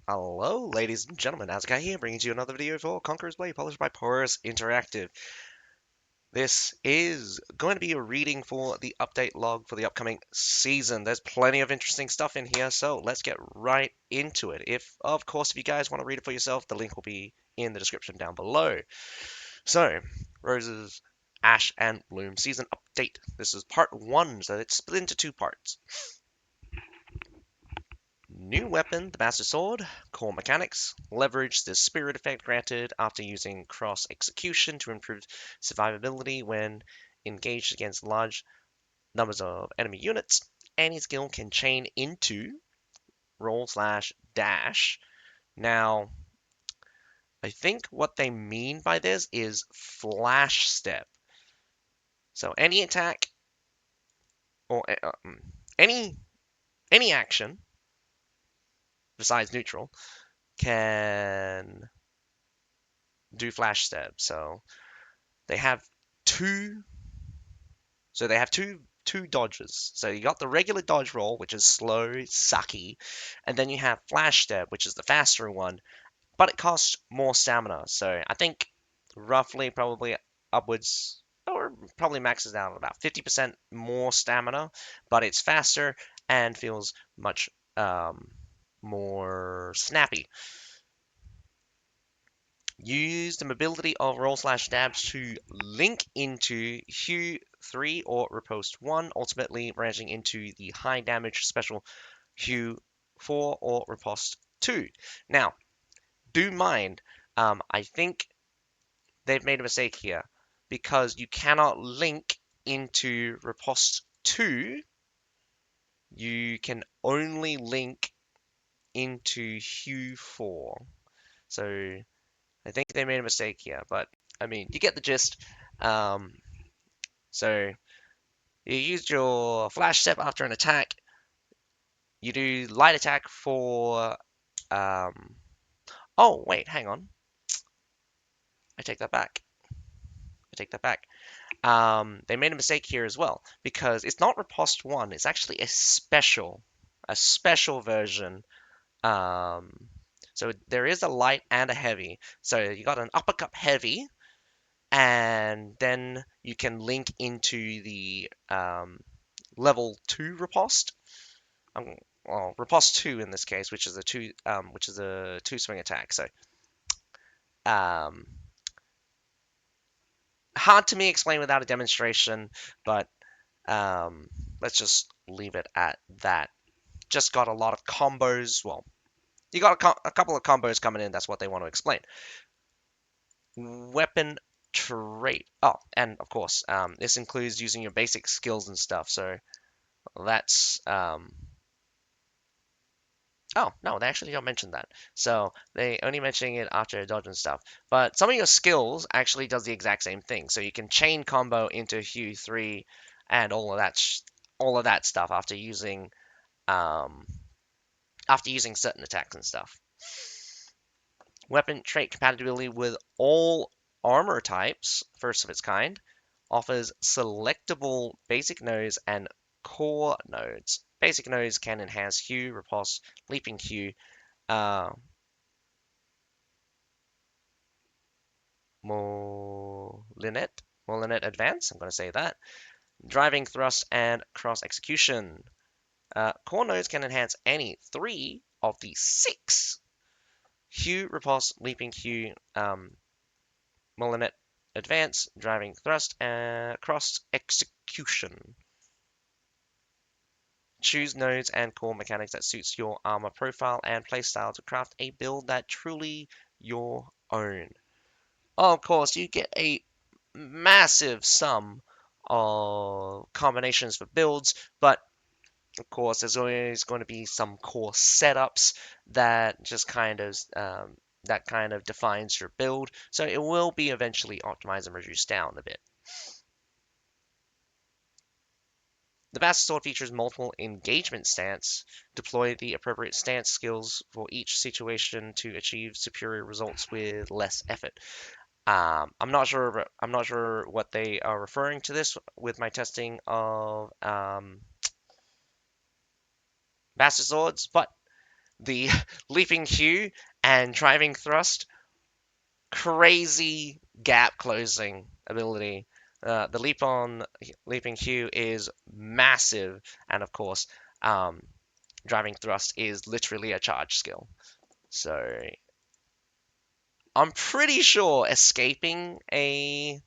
Hello, ladies and gentlemen, Azakai here, bringing to you another video for Conqueror's Blade, published by Porus Interactive. This is going to be a reading for the update log for the upcoming season. There's plenty of interesting stuff in here, so let's get right into it. Of course, if you guys want to read it for yourself, the link will be in the description down below. So, Roses, Ash, and Bloom season update. This is part one, so it's split into two parts. New weapon, the Master Sword. Core mechanics. Leverage the spirit effect granted after using cross execution to improve survivability when engaged against large numbers of enemy units. Any skill can chain into roll/dash. Now, I think what they mean by this is flash step. So any attack or any any action besides neutral can do flash step. They have two. So they have two dodges. So you got the regular dodge roll, which is slow, sucky, and then you have flash step, which is the faster one, but it costs more stamina. So I think roughly probably upwards or probably maxes out at about 50% more stamina, but it's faster and feels much more snappy. Use the mobility of roll/dabs to link into Hue 3 or Riposte 1, ultimately branching into the high damage special Hue 4 or Riposte 2. Now, do mind, I think they've made a mistake here because you cannot link into Riposte 2. You can only link into Hue 4. So I think they made a mistake here, but I mean, you get the gist. Um, so you used your flash step after an attack. You do light attack for. Um, oh wait, hang on. I take that back. I take that back. They made a mistake here as well because it's not Riposte 1. It's actually a special version. Um, so there is a light and a heavy. So you got an uppercut heavy, and then you can link into the level 2 riposte. Well, riposte 2 in this case, which is a two swing attack. So um, hard to me explain without a demonstration, but let's just leave it at that. Just got a lot of combos. Well, you got a couple of combos coming in. That's what they want to explain. Weapon trait. Oh, and of course, this includes using your basic skills and stuff. So that's oh no, they actually don't mention that. So they only mentioning it after a dodge and stuff. But some of your skills actually does the exact same thing. So you can chain combo into Hue 3 and all of that stuff um after using certain attacks and stuff. Weapon trait compatibility with all armor types, first of its kind, offers selectable basic nodes and core nodes. Basic nodes can enhance Hue, Riposte, Leaping Hue, uh, Molinet, Molinet Advance, I'm going to say that, Driving Thrust, and Cross Execution. Core nodes can enhance any three of the six Hue, Riposte, Leaping Hue, Molinet Advance, Driving Thrust, and Cross Execution. Choose nodes and core mechanics that suits your armor profile and playstyle to craft a build that truly your own. Of course, you get a massive sum of combinations for builds, but of course, there's always going to be some core setups that just that kind of defines your build. So it will be eventually optimized and reduced down a bit. The Master Sword features multiple engagement stance. Deploy the appropriate stance skills for each situation to achieve superior results with less effort. I'm not sure. I'm not sure what they are referring to this with my testing of Master Swords, but The Leaping Hue and Driving Thrust, crazy gap closing ability. The Leaping Hue is massive, and of course, um, Driving Thrust is literally a charge skill. So I'm pretty sure escaping a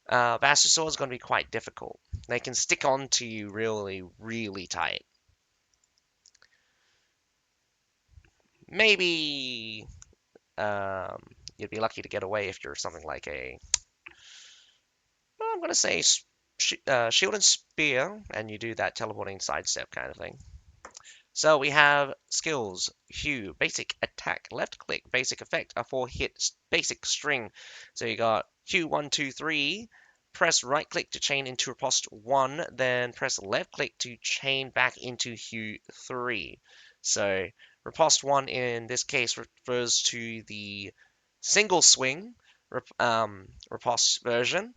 Bastard Sword is going to be quite difficult. They can stick on to you really, really tight. Maybe um, you'd be lucky to get away if you're something like a, well, I'm going to say Shield and Spear, and you do that teleporting sidestep kind of thing. So we have skills, Hue, basic attack, left click, basic effect, a 4-hit basic string. So you got Hue 1, 2, 3, press right click to chain into riposte 1, then press left click to chain back into Hue 3. So riposte 1 in this case refers to the single swing riposte version.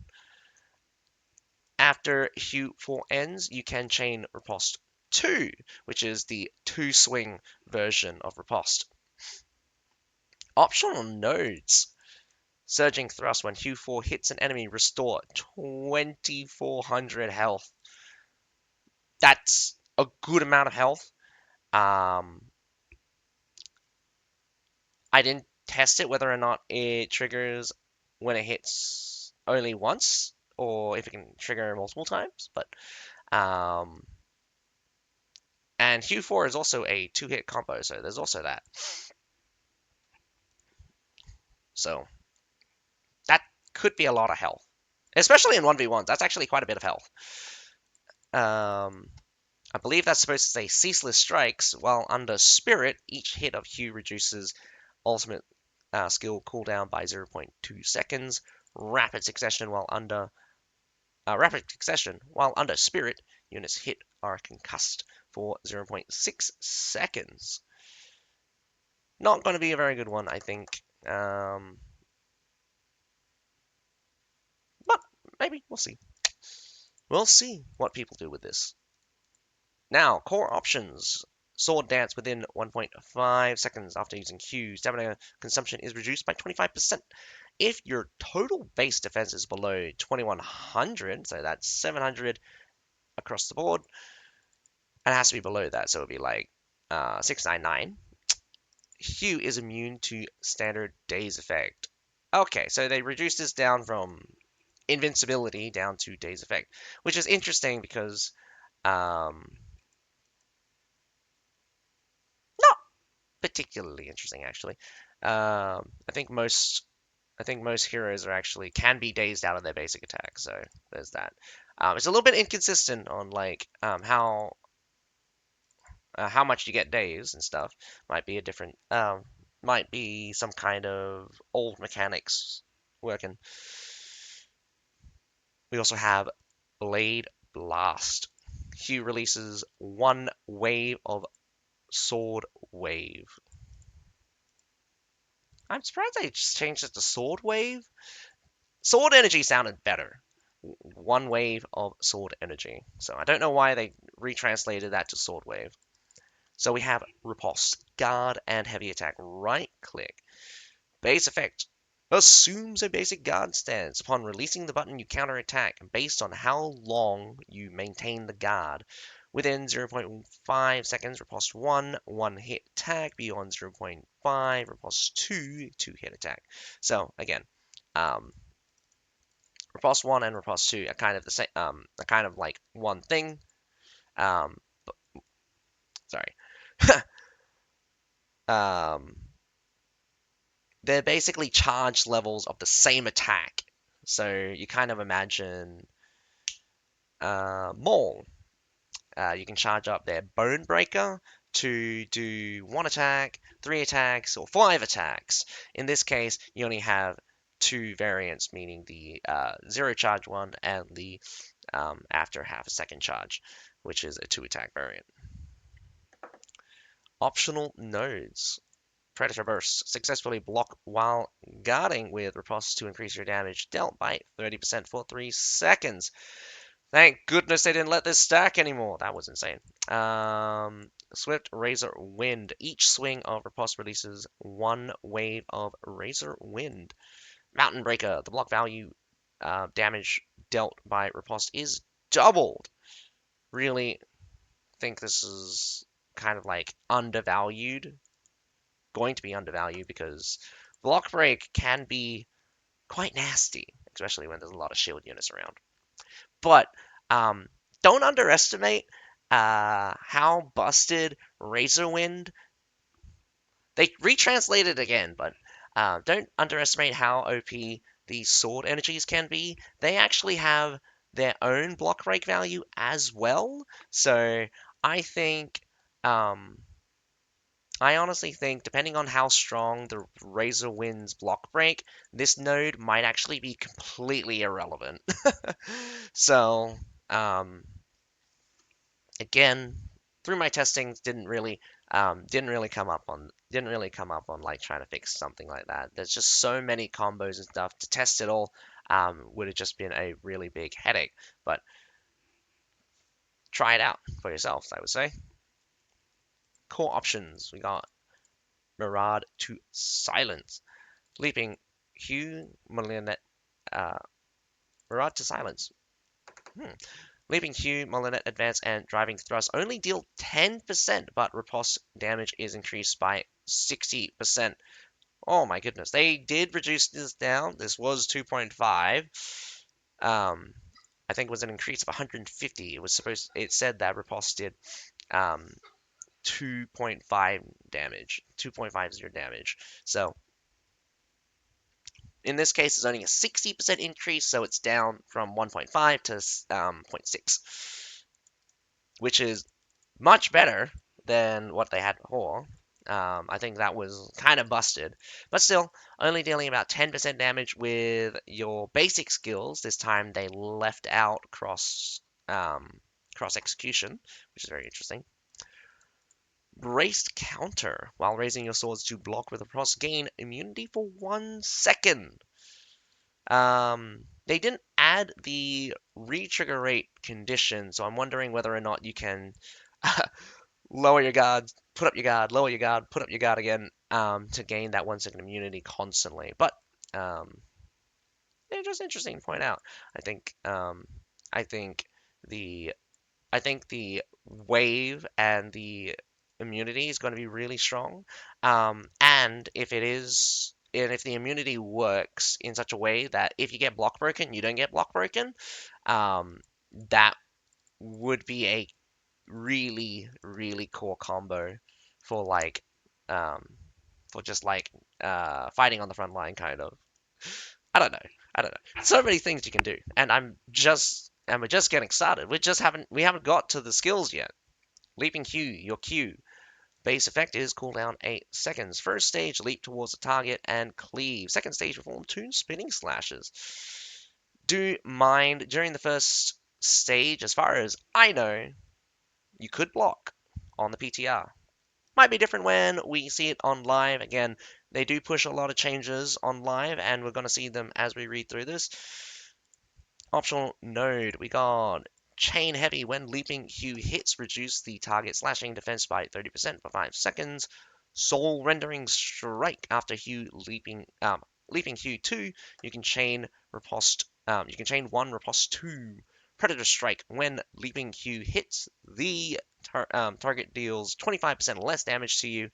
After Hue 4 ends, you can chain riposte 2, which is the 2-swing version of riposte. Optional nodes. Surging Thrust. When Hue 4 hits an enemy, restore 2400 health. That's a good amount of health. I didn't test it whether or not it triggers when it hits only once, or if it can trigger multiple times, but um, and Hue 4 is also a 2-hit combo, so there's also that. So that could be a lot of health, especially in 1v1s. That's actually quite a bit of health. I believe that's supposed to say Ceaseless Strikes, while under Spirit, each hit of Hue reduces ultimate skill cooldown by 0.2 seconds. Rapid Succession, while under Spirit, units hit are concussed for 0.6 seconds. Not going to be a very good one, I think. But maybe we'll see. We'll see what people do with this. Now, core options. Sword Dance within 1.5 seconds after using Q. Stamina consumption is reduced by 25%. If your total base defense is below 2100, so that's 700 across the board, and it has to be below that, so it would be like 699. Hue is immune to standard daze effect. Okay, so they reduced this down from invincibility down to daze effect, which is interesting because um, not particularly interesting actually. I think most heroes are actually can be dazed out of their basic attack, so there's that. It's a little bit inconsistent on like how much you get dazed and stuff. Might be a different might be some kind of old mechanics working. We also have Blade Blast. Hue releases one wave of Sword Wave. I'm surprised they just changed it to Sword Wave. Sword Energy sounded better. One wave of Sword Energy. So I don't know why they retranslated that to Sword Wave. So we have Riposte, Guard, and Heavy Attack. Right click. Base effect. Assumes a basic guard stance. Upon releasing the button, you counterattack based on how long you maintain the guard. Within 0.5 seconds, riposte 1 hit attack. Beyond 0.5, riposte 2 hit attack. So again, riposte 1 and riposte 2 are kind of the same, are kind of like one thing. But, sorry. um, they're basically charge levels of the same attack. So you kind of imagine Maul. You can charge up their Bone Breaker to do 1 attack, 3 attacks, or 5 attacks. In this case, you only have 2 variants, meaning the 0 charge one and the after half a second charge, which is a 2 attack variant. Optional nodes. Predator Burst. Successfully block while guarding with riposte to increase your damage dealt by 30% for 3 seconds. Thank goodness they didn't let this stack anymore. That was insane. Swift Razor Wind. Each swing of Riposte releases one wave of Razor Wind. Mountain Breaker. The block value damage dealt by Riposte is doubled. Really think this is kind of like undervalued. Going to be undervalued because block break can be quite nasty, especially when there's a lot of shield units around. But don't underestimate how busted Razorwind. They retranslated again, but don't underestimate how OP these sword energies can be. They actually have their own block break value as well. So I think um, I honestly think, depending on how strong the Razor Wind's block break, this node might actually be completely irrelevant. So, um, again, through my testings, didn't really come up on like trying to fix something like that. There's just so many combos and stuff to test it all. Would have just been a really big headache. But try it out for yourselves, I would say. Core options, we got Mirad to Silence. Leaping Hugh Molinet, uh, Mirad to Silence. Hmm. Leaping Hugh, Molinet Advance, and Driving Thrust only deal 10%, but riposte damage is increased by 60%. Oh my goodness. They did reduce this down. This was 2.5. I think it was an increase of 150. It said that riposte did 2.5 damage, 2.50 damage. So in this case, it's only a 60% increase, so it's down from 1.5 to 0.6, which is much better than what they had before. I think that was kind of busted, but still, only dealing about 10% damage with your basic skills. This time they left out cross execution, which is very interesting. Braced counter. While raising your swords to block with a cross, gain immunity for 1 second. They didn't add the re-trigger rate condition, so I'm wondering whether or not you can lower your guard, put up your guard, lower your guard, put up your guard again, to gain that 1 second immunity constantly. But they're just interesting to point out. I think I think the I think the wave and the immunity is going to be really strong. And if the immunity works in such a way that if you get block broken, you don't get block broken, um, that would be a really, really core combo for like, um, for just like fighting on the front line, kind of. I don't know. I don't know. So many things you can do, and we're just getting started. We haven't got to the skills yet. Leaping Q, your Q. Base effect is cooldown 8 seconds. First stage, leap towards the target and cleave. Second stage, perform 2 spinning slashes. Do mind during the first stage, as far as I know, you could block on the PTR. Might be different when we see it on live. Again, they do push a lot of changes on live, and we're going to see them as we read through this. Optional node, we got Chain Heavy. When leaping Hue hits, reduce the target slashing defense by 30% for 5 seconds. Soul Rendering Strike. After leaping Hue 2, you can chain you can chain 1 riposte 2. Predator Strike. When leaping Hue hits, the target deals 25% less damage to you.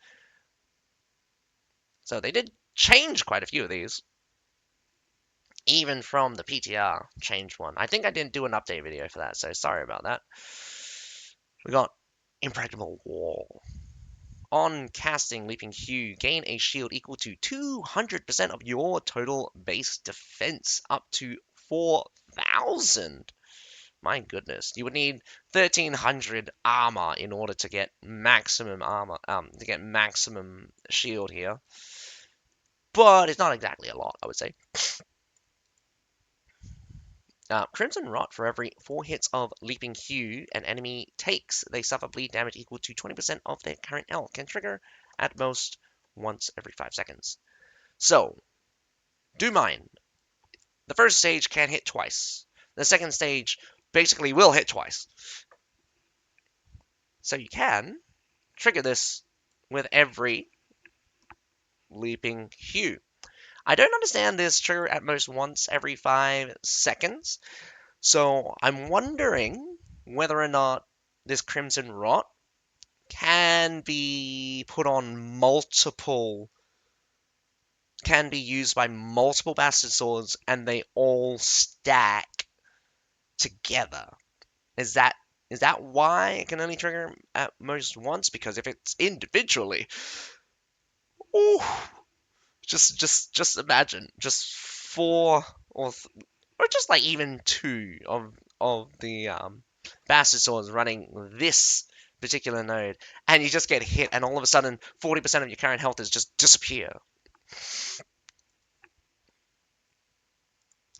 So they did change quite a few of these. Even from the PTR, changed one. I think I didn't do an update video for that, so sorry about that. We got Impregnable Wall. On casting Leaping Hue, gain a shield equal to 200% of your total base defense, up to 4,000. My goodness, you would need 1,300 armor in order to get maximum armor, to get maximum shield here. But it's not exactly a lot, I would say. Crimson Rot, for every 4 hits of Leaping Hue an enemy takes, they suffer bleed damage equal to 20% of their current health. Can trigger at most once every 5 seconds. So, do mind. The first stage can hit twice. The second stage basically will hit twice. So you can trigger this with every leaping hue. I don't understand this trigger at most once every 5 seconds, so I'm wondering whether or not this Crimson Rot can be put on multiple, can be used by multiple Bastard Swords and they all stack together. Is that is that why it can only trigger at most once? Because if it's individually, ooh, just imagine just four or just like even two of the bastard swords running this particular node, and you just get hit, and all of a sudden 40% of your current health is just disappear.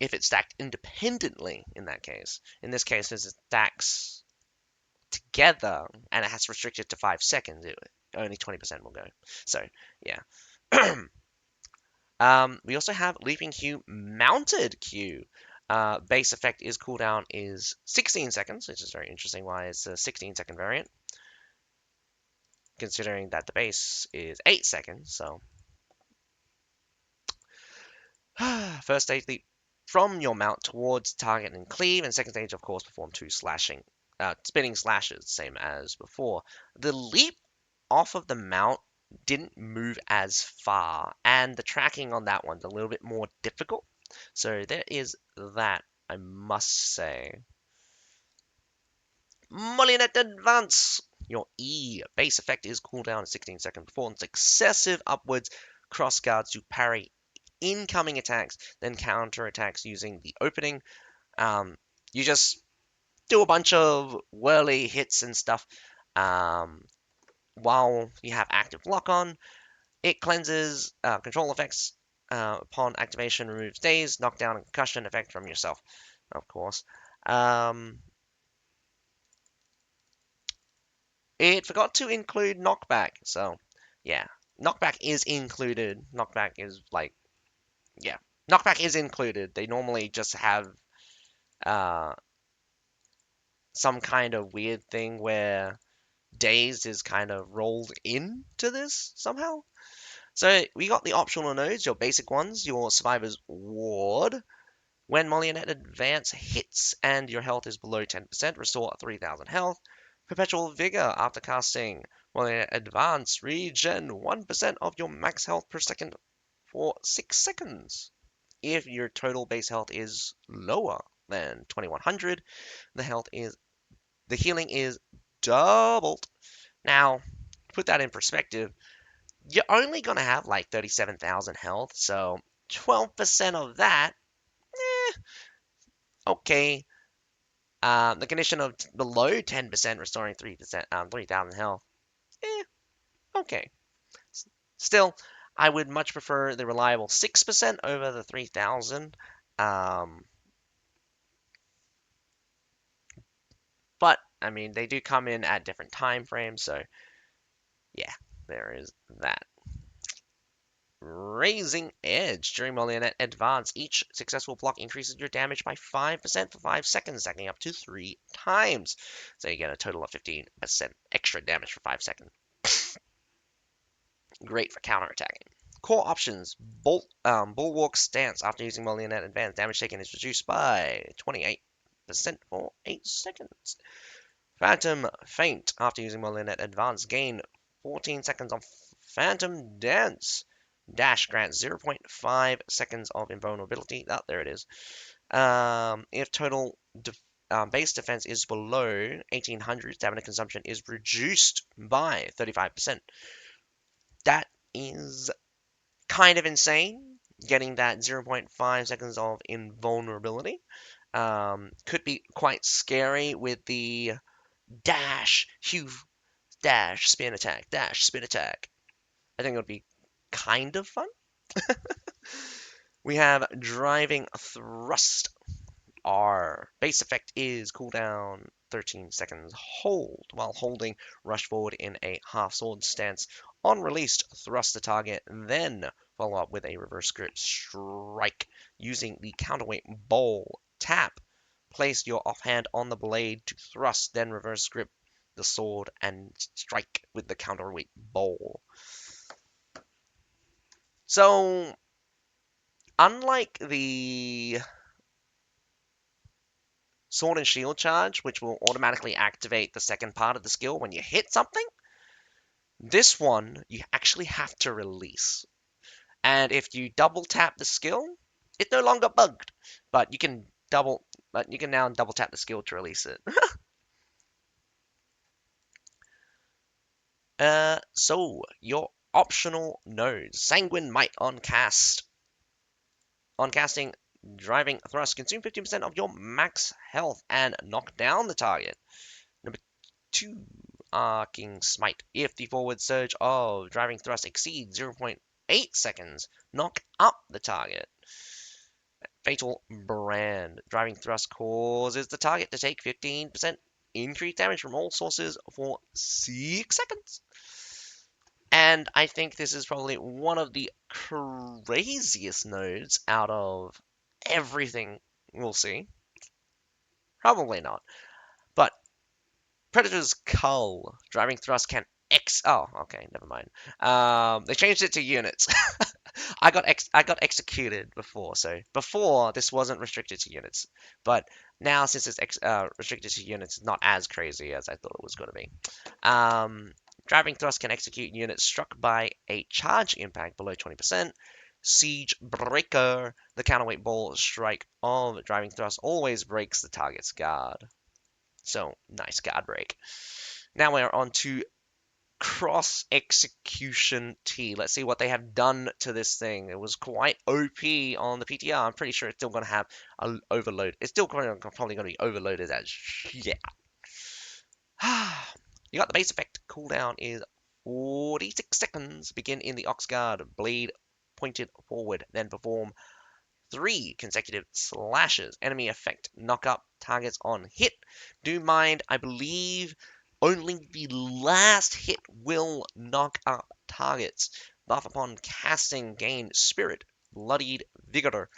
If it's stacked independently, in this case, as it stacks together and it has restricted to 5 seconds, only 20% will go. So yeah. We also have Leaping Q Mounted Q. Base effect is cooldown is 16 seconds, which is very interesting why it's a 16-second variant, considering that the base is 8 seconds. So, first stage, leap from your mount towards target and cleave, and second stage, of course, perform two spinning slashes, same as before. The leap off of the mount didn't move as far, and the tracking on that one's a little bit more difficult. So there is that, I must say. Mullinet Advance! Your E base effect is cooldown at 16 seconds before successive upwards cross guards to parry incoming attacks, then counter attacks using the opening. You just do a bunch of whirly hits and stuff while you have active lock on. It cleanses control effects upon activation, removes daze, knockdown, and concussion effect from yourself, of course. It forgot to include knockback, so yeah, knockback is included. Knockback is like, yeah, knockback is included. They normally just have uh, some kind of weird thing where dazed is kind of rolled into this somehow. So we got the optional nodes, your basic ones, your Survivor's Ward. When Molionette Advance hits and your health is below 10%, restore 3000 health. Perpetual Vigor after casting Molionette Advance, regen 1% of your max health per second for 6 seconds. If your total base health is lower than 2100, the healing is doubled. Now, put that in perspective, you're only going to have like 37,000 health, so 12% of that, okay. The condition of below 10% restoring 3%, 3,000 health, okay. Still, I would much prefer the reliable 6% over the 3,000. But, I mean, they do come in at different time frames, so yeah, there is that. Raising Edge. During Molionette Advance, each successful block increases your damage by 5% for 5 seconds, stacking up to 3 times. So you get a total of 15% extra damage for 5 seconds. Great for counterattacking. Core options. Bulwark Stance. After using Molionette Advance, damage taken is reduced by 28% for 8 seconds. Phantom Feint. After using Molionette Advance, gain 14 seconds of Phantom Dance. Dash grants 0.5 seconds of invulnerability. Oh, there it is. If total base defense is below 1800, stamina consumption is reduced by 35%. That is kind of insane, getting that 0.5 seconds of invulnerability. Could be quite scary with the dash, hue, dash, spin attack, dash, spin attack. I think it would be kind of fun. We have Driving Thrust. R. Base effect is cooldown 13 seconds. Hold. While holding, rush forward in a half sword stance. On released, thrust the target, then follow up with a reverse grip strike using the counterweight bowl. Tap. Place your offhand on the blade to thrust, then reverse grip the sword and strike with the counterweight bowl. So, unlike the sword and shield charge, which will automatically activate the second part of the skill when you hit something, this one you actually have to release. And if you double tap the skill, it's no longer bugged, but you can now double tap the skill to release it. So your optional nodes: Sanguine Might on casting Driving Thrust, consume 15% of your max health and knock down the target. Number 2, Arcing Smite. If the forward surge of Driving Thrust exceeds 0.8 seconds, knock up the target. Fatal Brand. Driving Thrust causes the target to take 15% increased damage from all sources for 6 seconds. And I think this is probably one of the craziest nodes out of everything we'll see. Probably not. But Predator's Cull. Driving Thrust can Oh, okay, never mind. They changed it to units. I got executed before, so before this wasn't restricted to units, but now since it's restricted to units, it's not as crazy as I thought it was going to be. Um, Driving Thrust can execute units struck by a charge impact below 20%. Siege Breaker, the counterweight ball strike of Driving Thrust always breaks the target's guard. So nice guard break. Now we're on to cross execution T. Let's see what they have done to this thing. It was quite OP on the PTR. I'm pretty sure it's still going to have a overload. It's still probably going to be overloaded as shit. You got the base effect. Cooldown is 46 seconds. Begin in the Ox Guard. Blade pointed forward. Then perform 3 consecutive slashes. Enemy effect. Knock up targets on hit. Do mind, I believe only the last hit will knock up targets. Buff upon casting. Gain Spirit. Bloodied Vigor.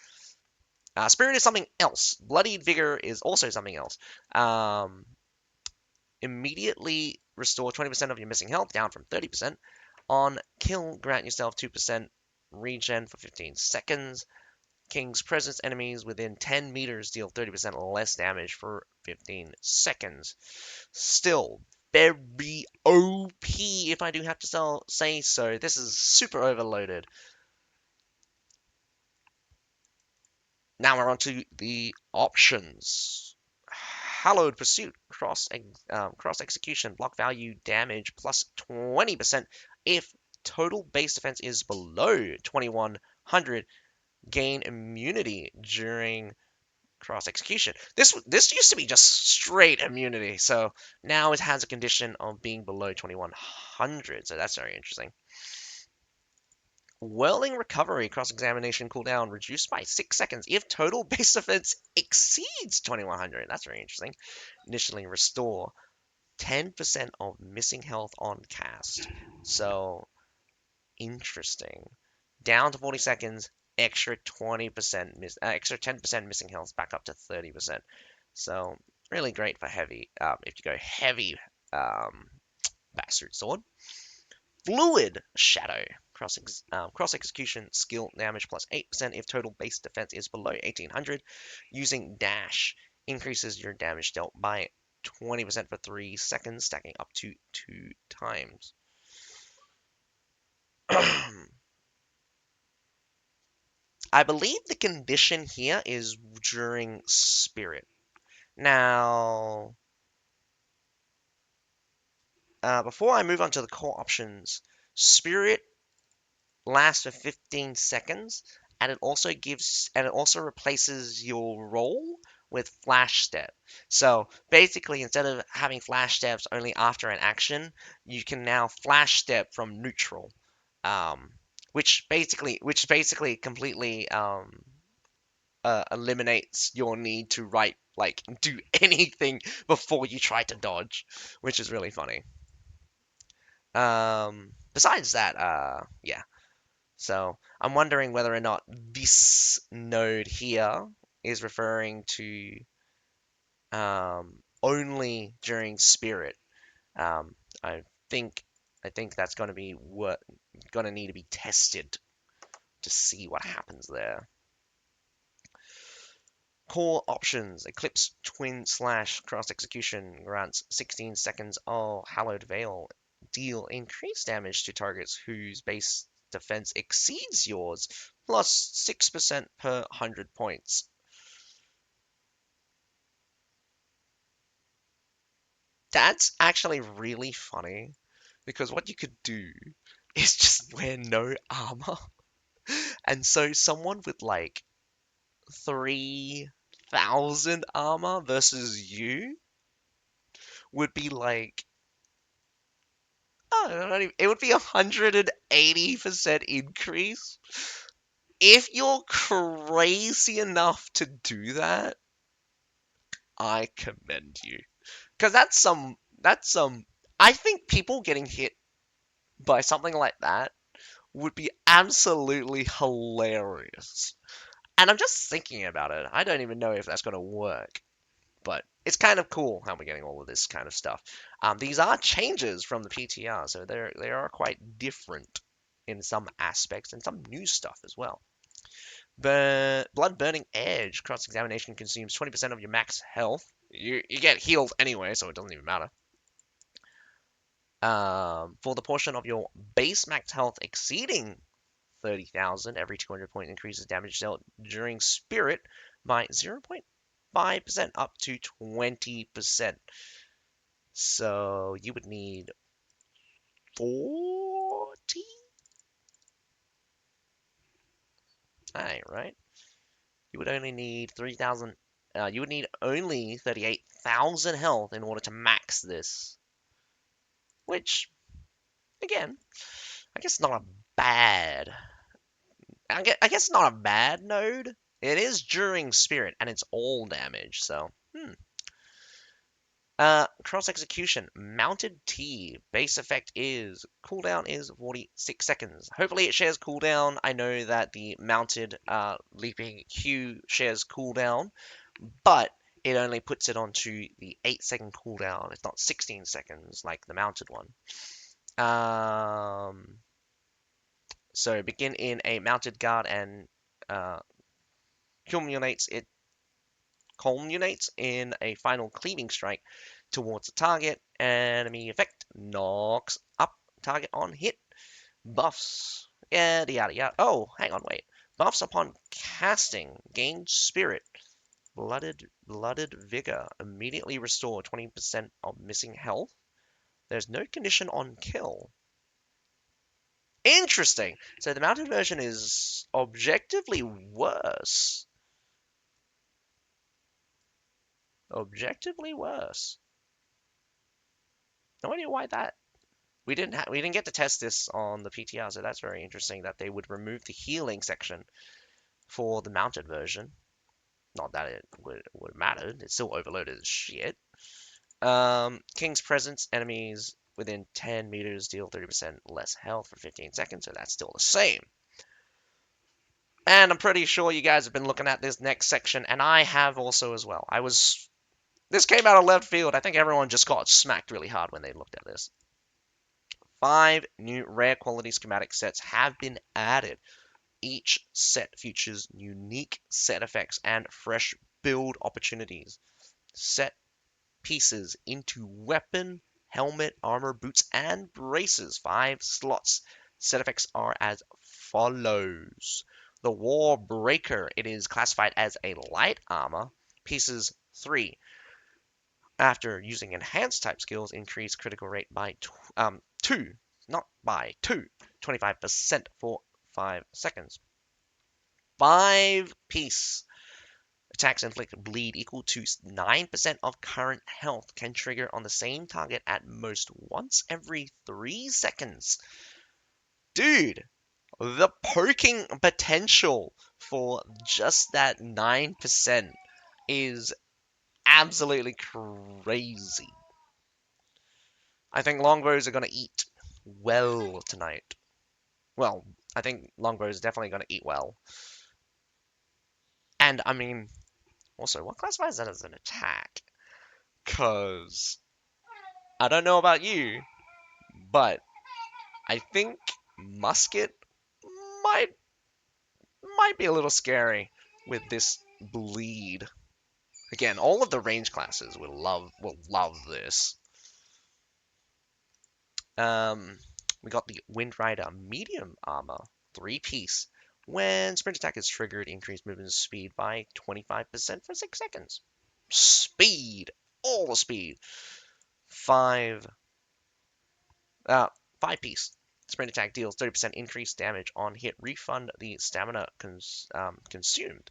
Spirit is something else. Bloodied Vigor is also something else. Immediately restore 20% of your missing health, down from 30%. On kill, grant yourself 2% regen for 15 seconds. King's Presence enemies within 10 meters deal 30% less damage for 15 seconds. Still, very OP if I do have to say so. This is super overloaded. Now we're on to the options. Hallowed Pursuit, cross execution, block value damage plus 20% if total base defense is below 2100. Gain immunity during cross execution. This used to be just straight immunity, so now it has a condition of being below 2100. So that's very interesting. Whirling Recovery, cross-examination cooldown reduced by 6 seconds if total base defense exceeds 2100. That's very interesting. Initially restore 10% of missing health on cast. So, interesting. Down to 40 seconds, extra 20% extra 10% missing health back up to 30%. So, really great for heavy, if you go heavy Batsuit Sword. Fluid Shadow. Cross execution skill damage plus 8% if total base defense is below 1800. Using dash increases your damage dealt by 20% for 3 seconds, stacking up to 2 times. I believe the condition here is during Spirit. Now, before I move on to the core options, Spirit lasts for 15 seconds, and it also replaces your roll with flash step. So basically, instead of having flash steps only after an action, you can now flash step from neutral, um, which basically completely eliminates your need to do anything before you try to dodge, which is really funny. Besides that, yeah. So I'm wondering whether or not this node here is referring to only during Spirit. Um, I think I think that's going to be what going to need to be tested to see what happens there. Core options: Eclipse, Twin Slash, Cross Execution grants 16 seconds of Hallowed Veil. Deal increased damage to targets whose base defense exceeds yours, plus 6% per 100 points. That's actually really funny because what you could do is just wear no armor. And so someone with like 3,000 armor versus you would be like, oh, it would be 180% increase. If you're crazy enough to do that, I commend you. Because I think people getting hit by something like that would be absolutely hilarious. And I'm just thinking about it. I don't even know if that's going to work. But it's kind of cool how we're getting all of this kind of stuff. These are changes from the PTR, so they are quite different in some aspects and some new stuff as well. But Blood Burning Edge cross examination consumes 20% of your max health. You get healed anyway, so it doesn't even matter. For the portion of your base max health exceeding 30,000, every 200 point increases damage dealt during Spirit by 0.5% up to 20%. So you would need 40? Alright, right? You would only need 3,000. You would need only 38,000 health in order to max this. Which, again, I guess not a bad. I guess not a bad node. It is during Spirit, and it's all damage, so. Cross execution, mounted T. Base effect is cooldown is 46 seconds. Hopefully it shares cooldown. I know that the mounted leaping Q shares cooldown, but it only puts it onto the 8-second cooldown. It's not 16 seconds like the mounted one. So begin in a mounted guard and uh, culminates it culminates in a final cleaving strike towards the target. Enemy effect knocks up target on hit. Buffs. Yada yada yada. Oh, hang on, wait. Buffs upon casting. Gain spirit. Blooded vigor. Immediately restore 20% of missing health. There's no condition on kill. Interesting. So the mounted version is objectively worse. Objectively worse. No idea why that. We didn't get to test this on the PTR, so that's very interesting that they would remove the healing section for the mounted version. Not that it would matter. It's still overloaded as shit. King's Presence. Enemies within 10 meters deal 30% less health for 15 seconds, so that's still the same. And I'm pretty sure you guys have been looking at this next section, and I have also as well. This came out of left field. I think everyone just got smacked really hard when they looked at this. 5 new rare quality schematic sets have been added. Each set features unique set effects and fresh build opportunities. Set pieces into weapon, helmet, armor, boots, and braces. 5 slots. Set effects are as follows. The War Breaker. It is classified as a light armor. Pieces 3. After using enhanced type skills, increase critical rate by 2, not by 2, 25% for 5 seconds. 5 piece. Attacks inflict bleed equal to 9% of current health, can trigger on the same target at most once every 3 seconds. Dude, the poking potential for just that 9% is absolutely crazy. I think longbows are going to eat well tonight. Well, I think longbows are definitely going to eat well. And I mean, also, what classifies that as an attack? Because I don't know about you, but I think musket might might be a little scary with this bleed. Again, all of the range classes will love this. Um, we got the Wind Rider medium armor, 3-piece. When sprint attack is triggered, increase movement speed by 25% for 6 seconds. Speed! All the speed! 5 uh 5-piece. Sprint attack deals 30% increased damage on hit. Refund the stamina consumed.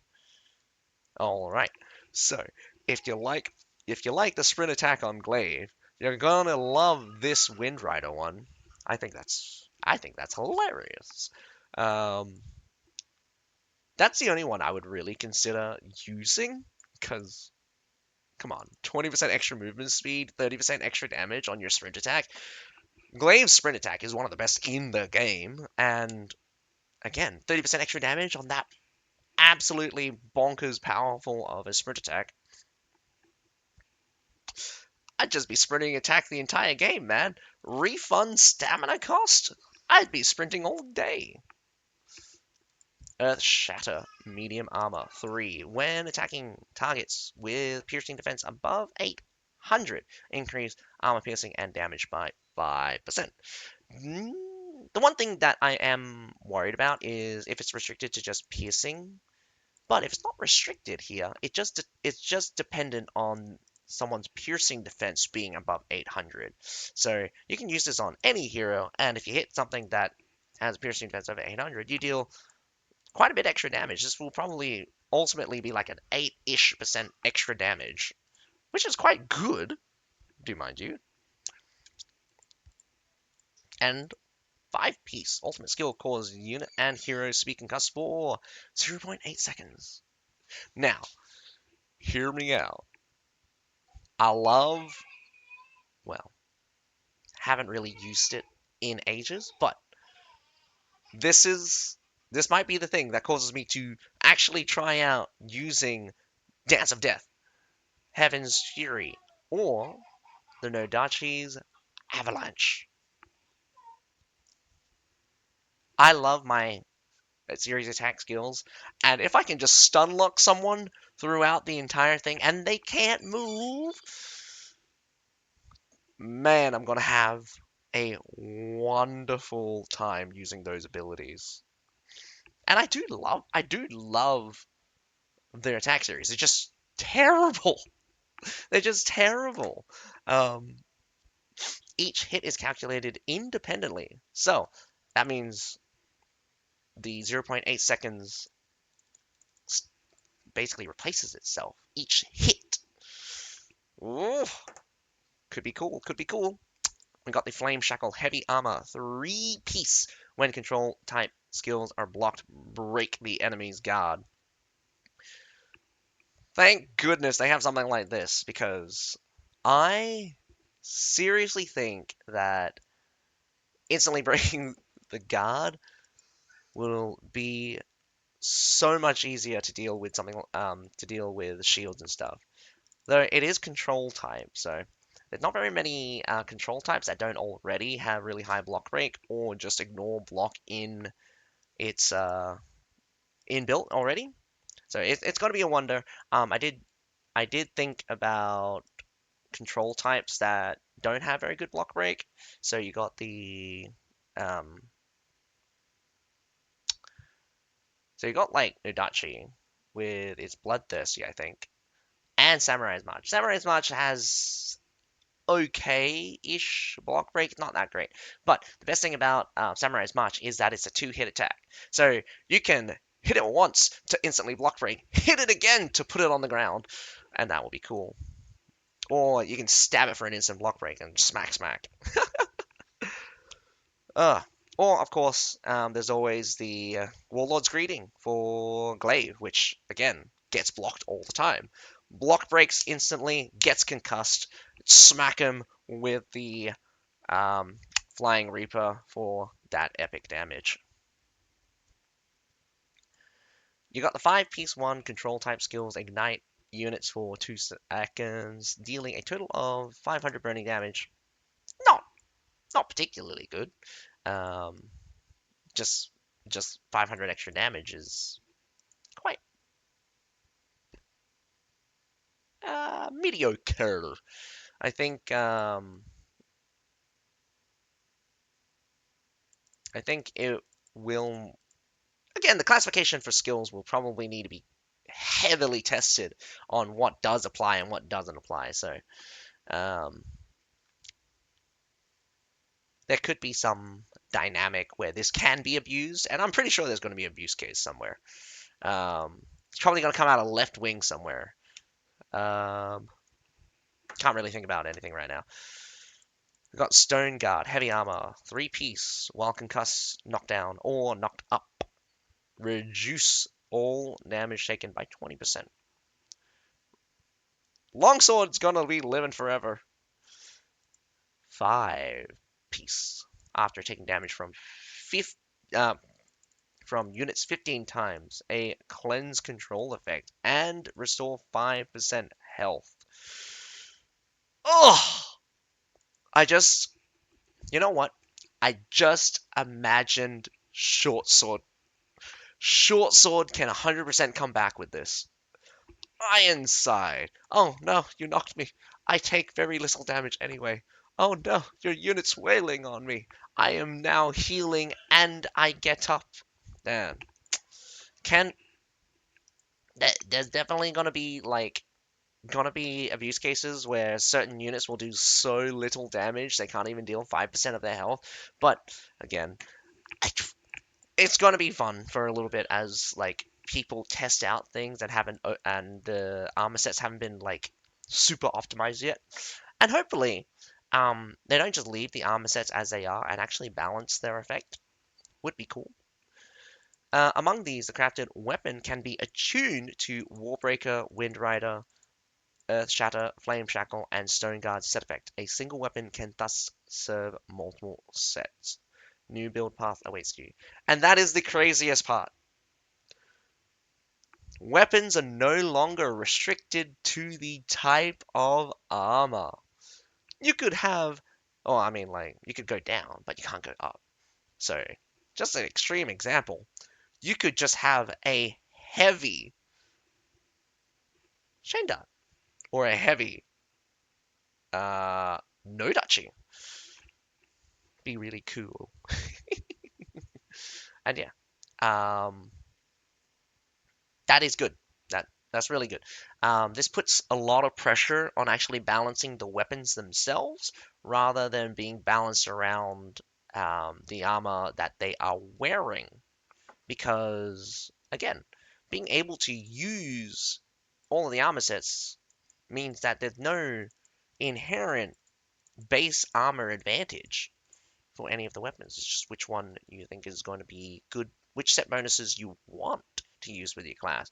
All right. So, if you like if you like the sprint attack on Glaive, you're gonna love this Wind Rider one. I think that's hilarious. Um, that's the only one I would really consider using, because come on, 20% extra movement speed, 30% extra damage on your sprint attack. Glaive's sprint attack is one of the best in the game, and again, 30% extra damage on that absolutely bonkers powerful of a sprint attack. I'd just be sprinting attack the entire game, man. Refund stamina cost? I'd be sprinting all day. Earth Shatter, medium armor, 3. When attacking targets with piercing defense above 800, increase armor piercing and damage by 5%. The one thing that I am worried about is if it's restricted to just piercing. But if it's not restricted here, it's just dependent on someone's piercing defense being above 800. So you can use this on any hero, and if you hit something that has a piercing defense over 800, you deal quite a bit extra damage. This will probably ultimately be like an 8-ish% extra damage, which is quite good, do mind you. And 5-piece ultimate skill causes unit and hero speed concuss for 0.8 seconds. Now, hear me out. I love, well, haven't really used it in ages, but this is this might be the thing that causes me to actually try out using Dance of Death, Heaven's Fury, or the Nodachi's Avalanche. I love my series attack skills, and if I can just stun lock someone throughout the entire thing and they can't move, man, I'm gonna have a wonderful time using those abilities. And I do love their attack series. They're just terrible. They're just terrible. Um, each hit is calculated independently. So that means the 0.8 seconds basically replaces itself. Each hit. Ooh, could be cool. Could be cool. We got the Flame Shackle Heavy Armor 3-piece. When control type skills are blocked, break the enemy's guard. Thank goodness they have something like this, because I seriously think that instantly breaking the guard will be so much easier to deal with to deal with shields and stuff. Though it is control type, so there's not very many control types that don't already have really high block break or just ignore block in its inbuilt already. So it's going to be a wonder. I did think about control types that don't have very good block break. So you got um, like Udachi with its Bloodthirsty, I think, and Samurai's March. Samurai's March has okay-ish block break, not that great. But the best thing about Samurai's March is that it's a 2-hit attack. So you can hit it once to instantly block break, hit it again to put it on the ground, and that will be cool. Or you can stab it for an instant block break and smack smack. Uh, or, of course, there's always the Warlord's Greeting for Glaive, which, again, gets blocked all the time. Block breaks instantly, gets concussed, smack him with the um, Flying Reaper for that epic damage. You got the 5-piece 1 control type skills, Ignite units for 2 seconds, dealing a total of 500 burning damage. not particularly good. Um, just just 500 extra damage is quite mediocre. I think it will. Again, the classification for skills will probably need to be heavily tested on what does apply and what doesn't apply. So um, there could be some dynamic where this can be abused, and I'm pretty sure there's going to be an abuse case somewhere. It's probably going to come out of left wing somewhere. Um, can't really think about anything right now. We've got Stone Guard, Heavy Armor, 3-piece, while concussed, knocked down, or knocked up. Reduce all damage taken by 20%. Longsword's gonna be living forever. 5-piece. After taking damage uh, from units 15 times, a cleanse control effect, and restore 5% health. Oh! You know what? I just imagined Short Sword. Short Sword can 100% come back with this. Ironside. Oh no, you knocked me. I take very little damage anyway. Oh no, your unit's wailing on me. I am now healing and I get up. Damn. Can there's definitely gonna be abuse cases where certain units will do so little damage they can't even deal 5% of their health. But again, it's gonna be fun for a little bit as like people test out things that haven't and the armor sets haven't been like super optimized yet, and hopefully they don't just leave the armor sets as they are and actually balance their effect. Would be cool. Among these, the crafted weapon can be attuned to Warbreaker, Windrider, Earth Shatter, Flame Shackle, and Stone Guard set effect. A single weapon can thus serve multiple sets. New build path awaits you. And that is the craziest part. Weapons are no longer restricted to the type of armor. You could have, oh, I mean, like, you could go down, but you can't go up. So, just an extreme example, you could just have a heavy chain dart or a heavy no touching. Be really cool. And yeah, um, that is good. That's really good. This puts a lot of pressure on actually balancing the weapons themselves rather than being balanced around the armor that they are wearing. Because again, being able to use all of the armor sets means that there's no inherent base armor advantage for any of the weapons. It's just which one you think is going to be good, which set bonuses you want to use with your class.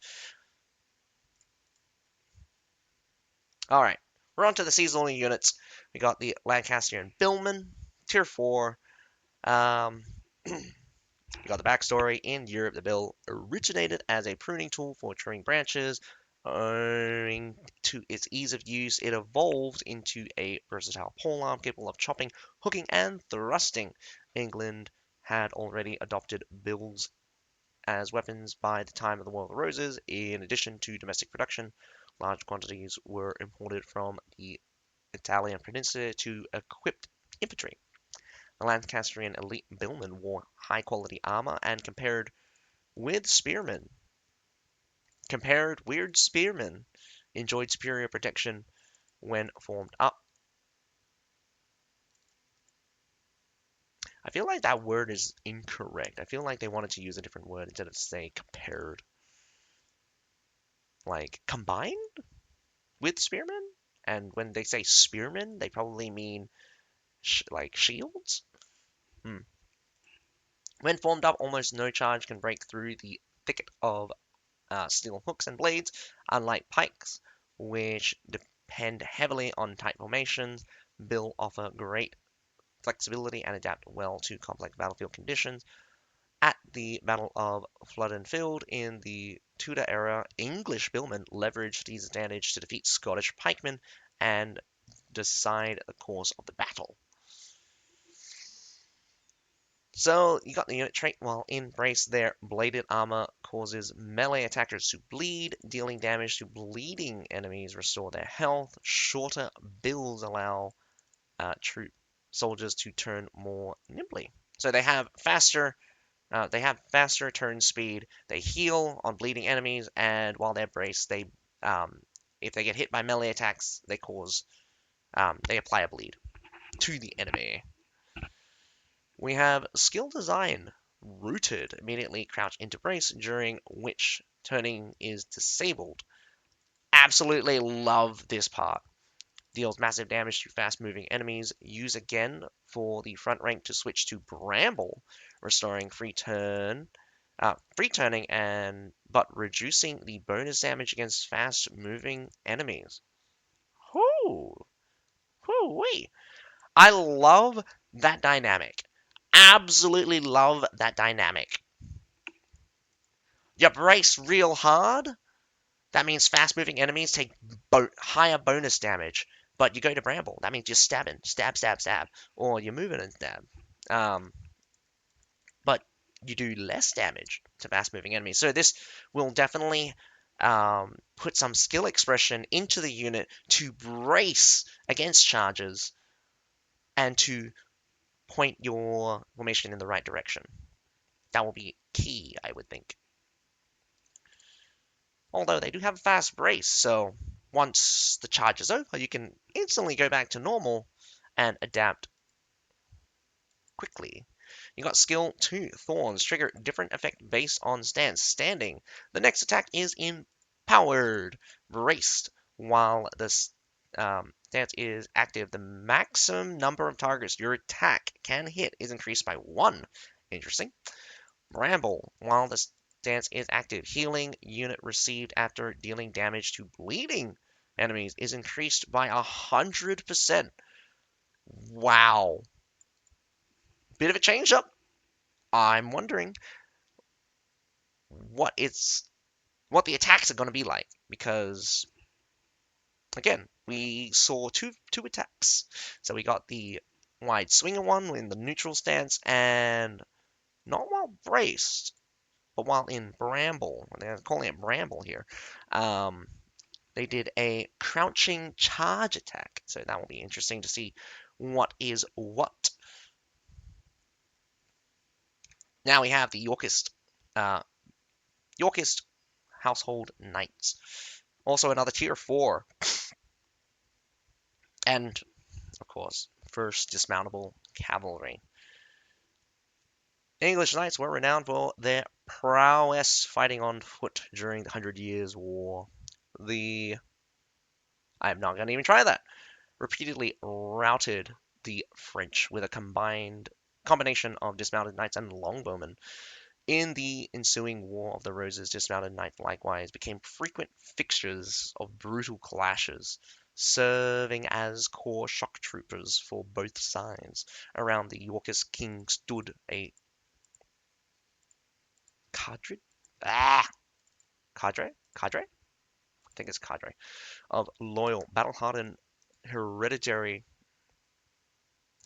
All right, we're on to the seasonal units. We got the Lancastrian Billman, tier 4. Um, we got the backstory. In Europe, the bill originated as a pruning tool for trimming branches. Owing to its ease of use, it evolved into a versatile polearm capable of chopping, hooking, and thrusting. England had already adopted bills as weapons by the time of the War of the Roses. In addition to domestic production, large quantities were imported from the Italian peninsula to equip infantry. The Lancastrian elite billmen wore high-quality armor and weird spearmen enjoyed superior protection when formed up. I feel like that word is incorrect. I feel like they wanted to use a different word instead of say compared. Like combined with spearmen? And when they say spearmen, they probably mean like shields? Hmm. When formed up, almost no charge can break through the thicket of steel hooks and blades, unlike pikes, which depend heavily on tight formations. Bill offer great flexibility and adapt well to complex battlefield conditions. At the Battle of Flodden Field in the Tudor era, English billmen leveraged these advantages to defeat Scottish pikemen and decide the course of the battle. So you got the unit trait while in brace there. Bladed armor causes melee attackers to bleed, dealing damage to bleeding enemies, restore their health. Shorter builds allow troop soldiers to turn more nimbly. So they have faster turn speed. They heal on bleeding enemies, and while they're braced, um, if they get hit by melee attacks, they apply a bleed to the enemy. We have skill design rooted. Immediately crouch into brace, during which turning is disabled. Absolutely love this part. Deals massive damage to fast moving enemies. Use again for the front rank to switch to Bramble, restoring free turning and but reducing the bonus damage against fast moving enemies. Whoo, whoo, I love that dynamic. Absolutely love that dynamic. You brace real hard. That means fast moving enemies take higher bonus damage. But you go to Bramble. That means you're stabbing. Stab, stab, stab. Or you're moving and stab. Um, but you do less damage to fast moving enemies. So this will definitely put some skill expression into the unit to brace against charges and to point your formation in the right direction. That will be key, I would think. Although they do have a fast brace, so once the charge is over, you can instantly go back to normal and adapt quickly. You got skill 2, Thorns, trigger different effect based on stance. Standing, the next attack is empowered. Braced, while the stance is active, the maximum number of targets your attack can hit is increased by 1. Interesting. Bramble, while the stance is active, healing unit received after dealing damage to bleeding enemies is increased by 100%. Wow. Bit of a change up. I'm wondering what it's what the attacks are going to be like, because again, we saw two attacks. So we got the wide swinger one in the neutral stance, and not while braced, but while in Bramble. They're calling it Bramble here. Um, they did a crouching charge attack. So that will be interesting to see what is what. Now we have the uh, Yorkist Household Knights. Also another tier 4. And, of course, first dismountable cavalry. English knights were renowned for their prowess fighting on foot during the Hundred Years' War. I'm not going to even try that. Repeatedly routed the French with a combination of dismounted knights and longbowmen. In the ensuing War of the Roses, dismounted knights likewise became frequent fixtures of brutal clashes, serving as core shock troopers for both sides. Around the Yorkist king stood a cadre? Ah! Cadre? I think it's cadre. Of loyal, battle-hardened, hereditary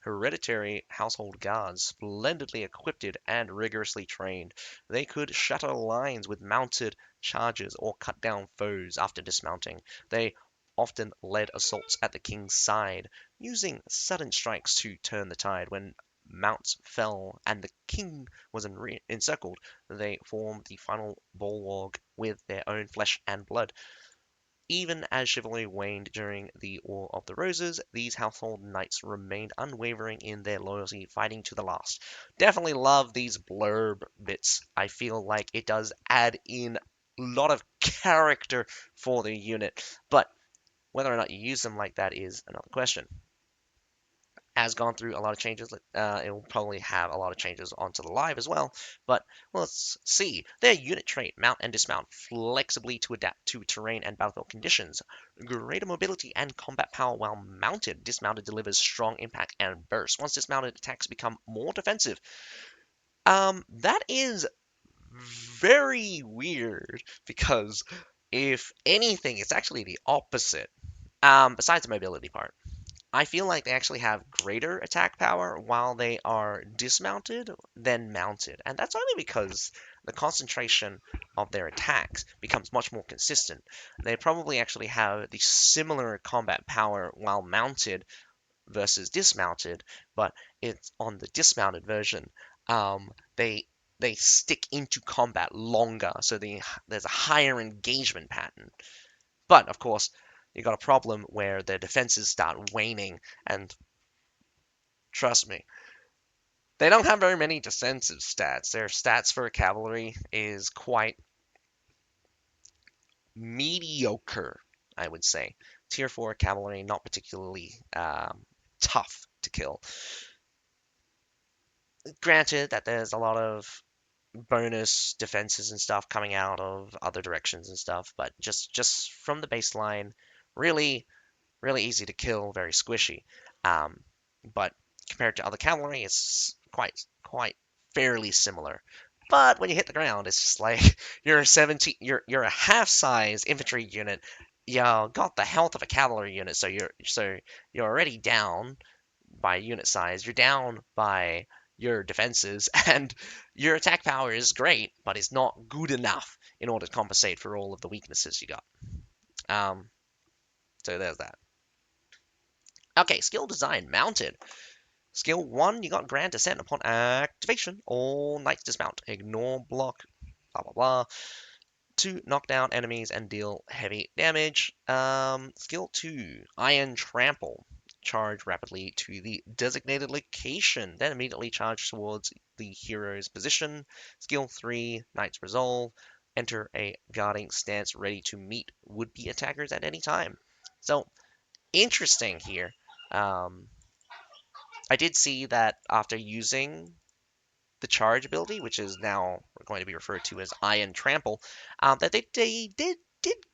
hereditary household guards, splendidly equipped and rigorously trained. They could shatter lines with mounted charges or cut down foes after dismounting. They often led assaults at the king's side, using sudden strikes to turn the tide. When mounts fell and the king was encircled, they formed the final bulwark with their own flesh and blood. Even as chivalry waned during the War of the Roses, these household knights remained unwavering in their loyalty, fighting to the last. Definitely love these blurb bits. I feel like it does add in a lot of character for the unit, but whether or not you use them like that is another question. Has gone through a lot of changes. It will probably have a lot of changes onto the live as well. But let's see. Their unit trait, mount and dismount, flexibly to adapt to terrain and battlefield conditions. Greater mobility and combat power while mounted. Dismounted delivers strong impact and burst. Once dismounted, attacks become more defensive. That is very weird because if anything, it's actually the opposite. Besides the mobility part. I feel like they actually have greater attack power while they are dismounted than mounted. And that's only because the concentration of their attacks becomes much more consistent. They probably actually have the similar combat power while mounted versus dismounted, but it's on the dismounted version. They stick into combat longer, so there's a higher engagement pattern. But of course, you got a problem where their defenses start waning, and trust me, they don't have very many defensive stats. Their stats for cavalry is quite mediocre, I would say. Tier 4 cavalry, not particularly tough to kill. Granted that there's a lot of bonus defenses and stuff coming out of other directions and stuff, but just from the baseline, really really easy to kill, very squishy. Um, but compared to other cavalry, it's quite fairly similar. But when you hit the ground, it's just like you're a 17, you're a half size infantry unit. You got the health of a cavalry unit, so you're already down by unit size. You're down by your defenses, and your attack power is great, but it's not good enough in order to compensate for all of the weaknesses you got. Um, so there's that. Okay, skill design mounted. Skill 1, you got Grand Descent upon activation. All knights dismount. Ignore block. Blah blah blah. 2, knock down enemies and deal heavy damage. Skill 2, Iron Trample. Charge rapidly to the designated location, then immediately charge towards the hero's position. Skill 3, Knight's Resolve. Enter a guarding stance ready to meet would-be attackers at any time. So, interesting here. Um, I did see that after using the charge ability, which is now going to be referred to as Iron Trample, that they did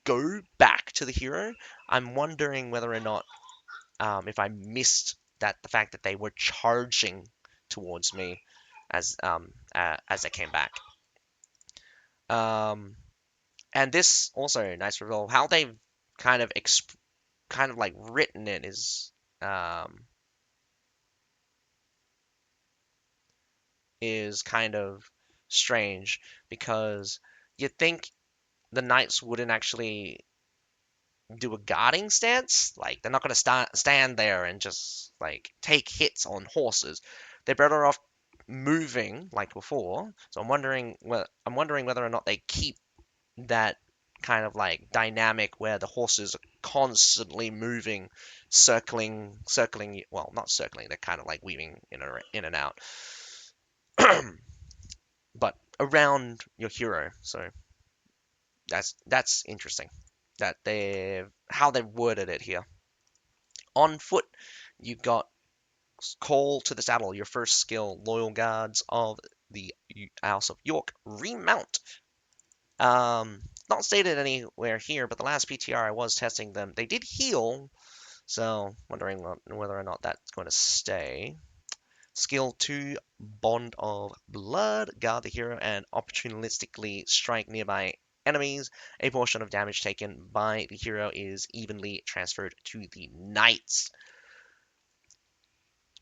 go back to the hero. I'm wondering whether or not if I missed that the fact that they were charging towards me as they came back. Um, and this also nice reveal how they've kind of kind of like written it um, is kind of strange because you'd think the knights wouldn't actually do a guarding stance. Like they're not going to stand there and just like take hits on horses. They're better off moving like before. So I'm wondering whether or not they keep that kind of like dynamic where the horses are constantly moving, circling. Well, not circling. They're kind of like weaving in and out. But around your hero. So that's interesting. That they how they've worded it here. On foot, you got call to the saddle. Your first skill, loyal guards of the House of York remount. Not stated anywhere here, but the last PTR I was testing them, they did heal. So wondering whether or not that's going to stay. Skill 2, Bond of Blood. Guard the hero and opportunistically strike nearby enemies. A portion of damage taken by the hero is evenly transferred to the knights.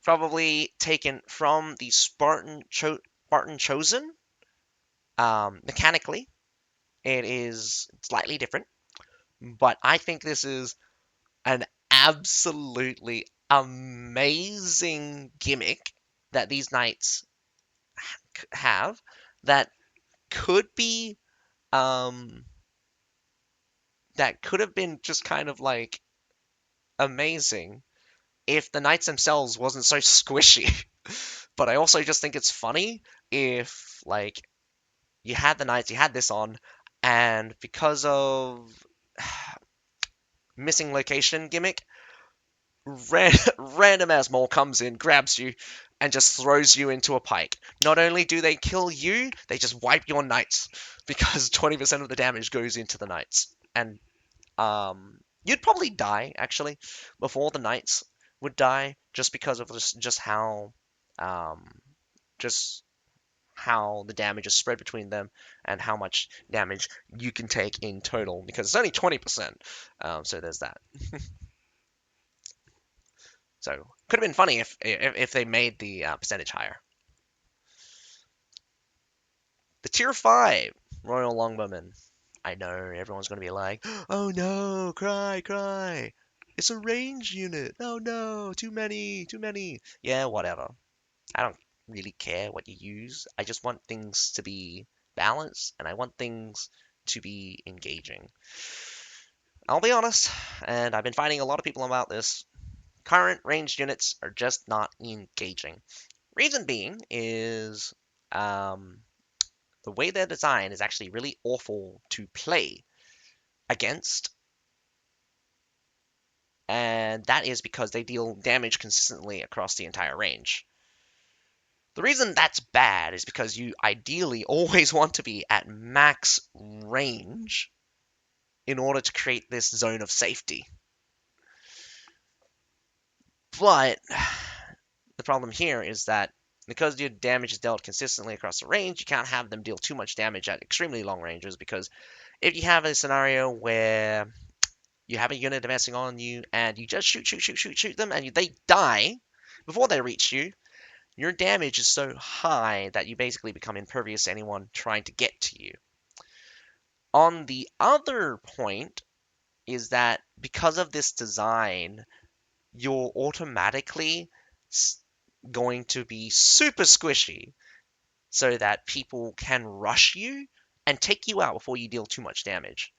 Probably taken from the Spartan Chosen. Mechanically, it is slightly different, but I think this is an absolutely amazing gimmick that these knights have that could be um that could have been just kind of like amazing if the knights themselves wasn't so squishy. But I also just think it's funny if like you had the knights, you had this on, and because of missing location gimmick, random ass mole comes in, grabs you, and just throws you into a pike. Not only do they kill you, they just wipe your knights because 20% of the damage goes into the knights. And you'd probably die actually before the knights would die, just because of um, just how the damage is spread between them and how much damage you can take in total because it's only 20%. So there's that. So could have been funny if they made the percentage higher. The tier 5 Royal Longbowmen. I know everyone's going to be like, oh no, cry, cry. It's a range unit. Oh no, too many, too many. Yeah, whatever. I don't really care what you use. I just want things to be balanced and I want things to be engaging. I'll be honest, and I've been fighting a lot of people about this. Current ranged units are just not engaging. Reason being is um, the way they're designed is actually really awful to play against, and that is because they deal damage consistently across the entire range. The reason that's bad is because you ideally always want to be at max range in order to create this zone of safety. But the problem here is that because your damage is dealt consistently across the range, you can't have them deal too much damage at extremely long ranges, because if you have a scenario where you have a unit advancing on you and you just shoot them and they die before they reach you, your damage is so high that you basically become impervious to anyone trying to get to you. On the other point is that because of this design, you're automatically going to be super squishy so that people can rush you and take you out before you deal too much damage.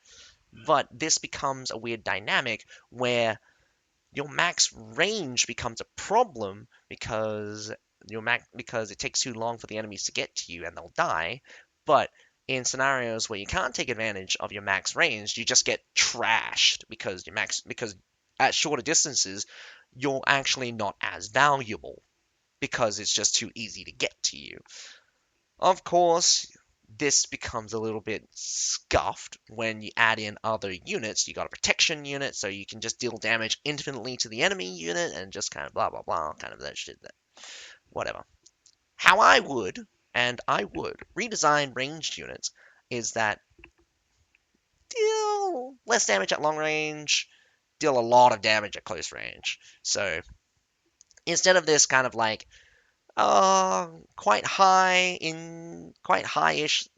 But this becomes a weird dynamic where your max range becomes a problem because because it takes too long for the enemies to get to you and they'll die. But in scenarios where you can't take advantage of your max range, you just get trashed because at shorter distances you're actually not as valuable because it's just too easy to get to you. Of course, this becomes a little bit scuffed when you add in other units. You got a protection unit, so you can just deal damage infinitely to the enemy unit and just kind of blah blah blah, kind of that shit. Whatever. How I would redesign ranged units is that deal less damage at long range, deal a lot of damage at close range. So instead of this kind of like quite high-ish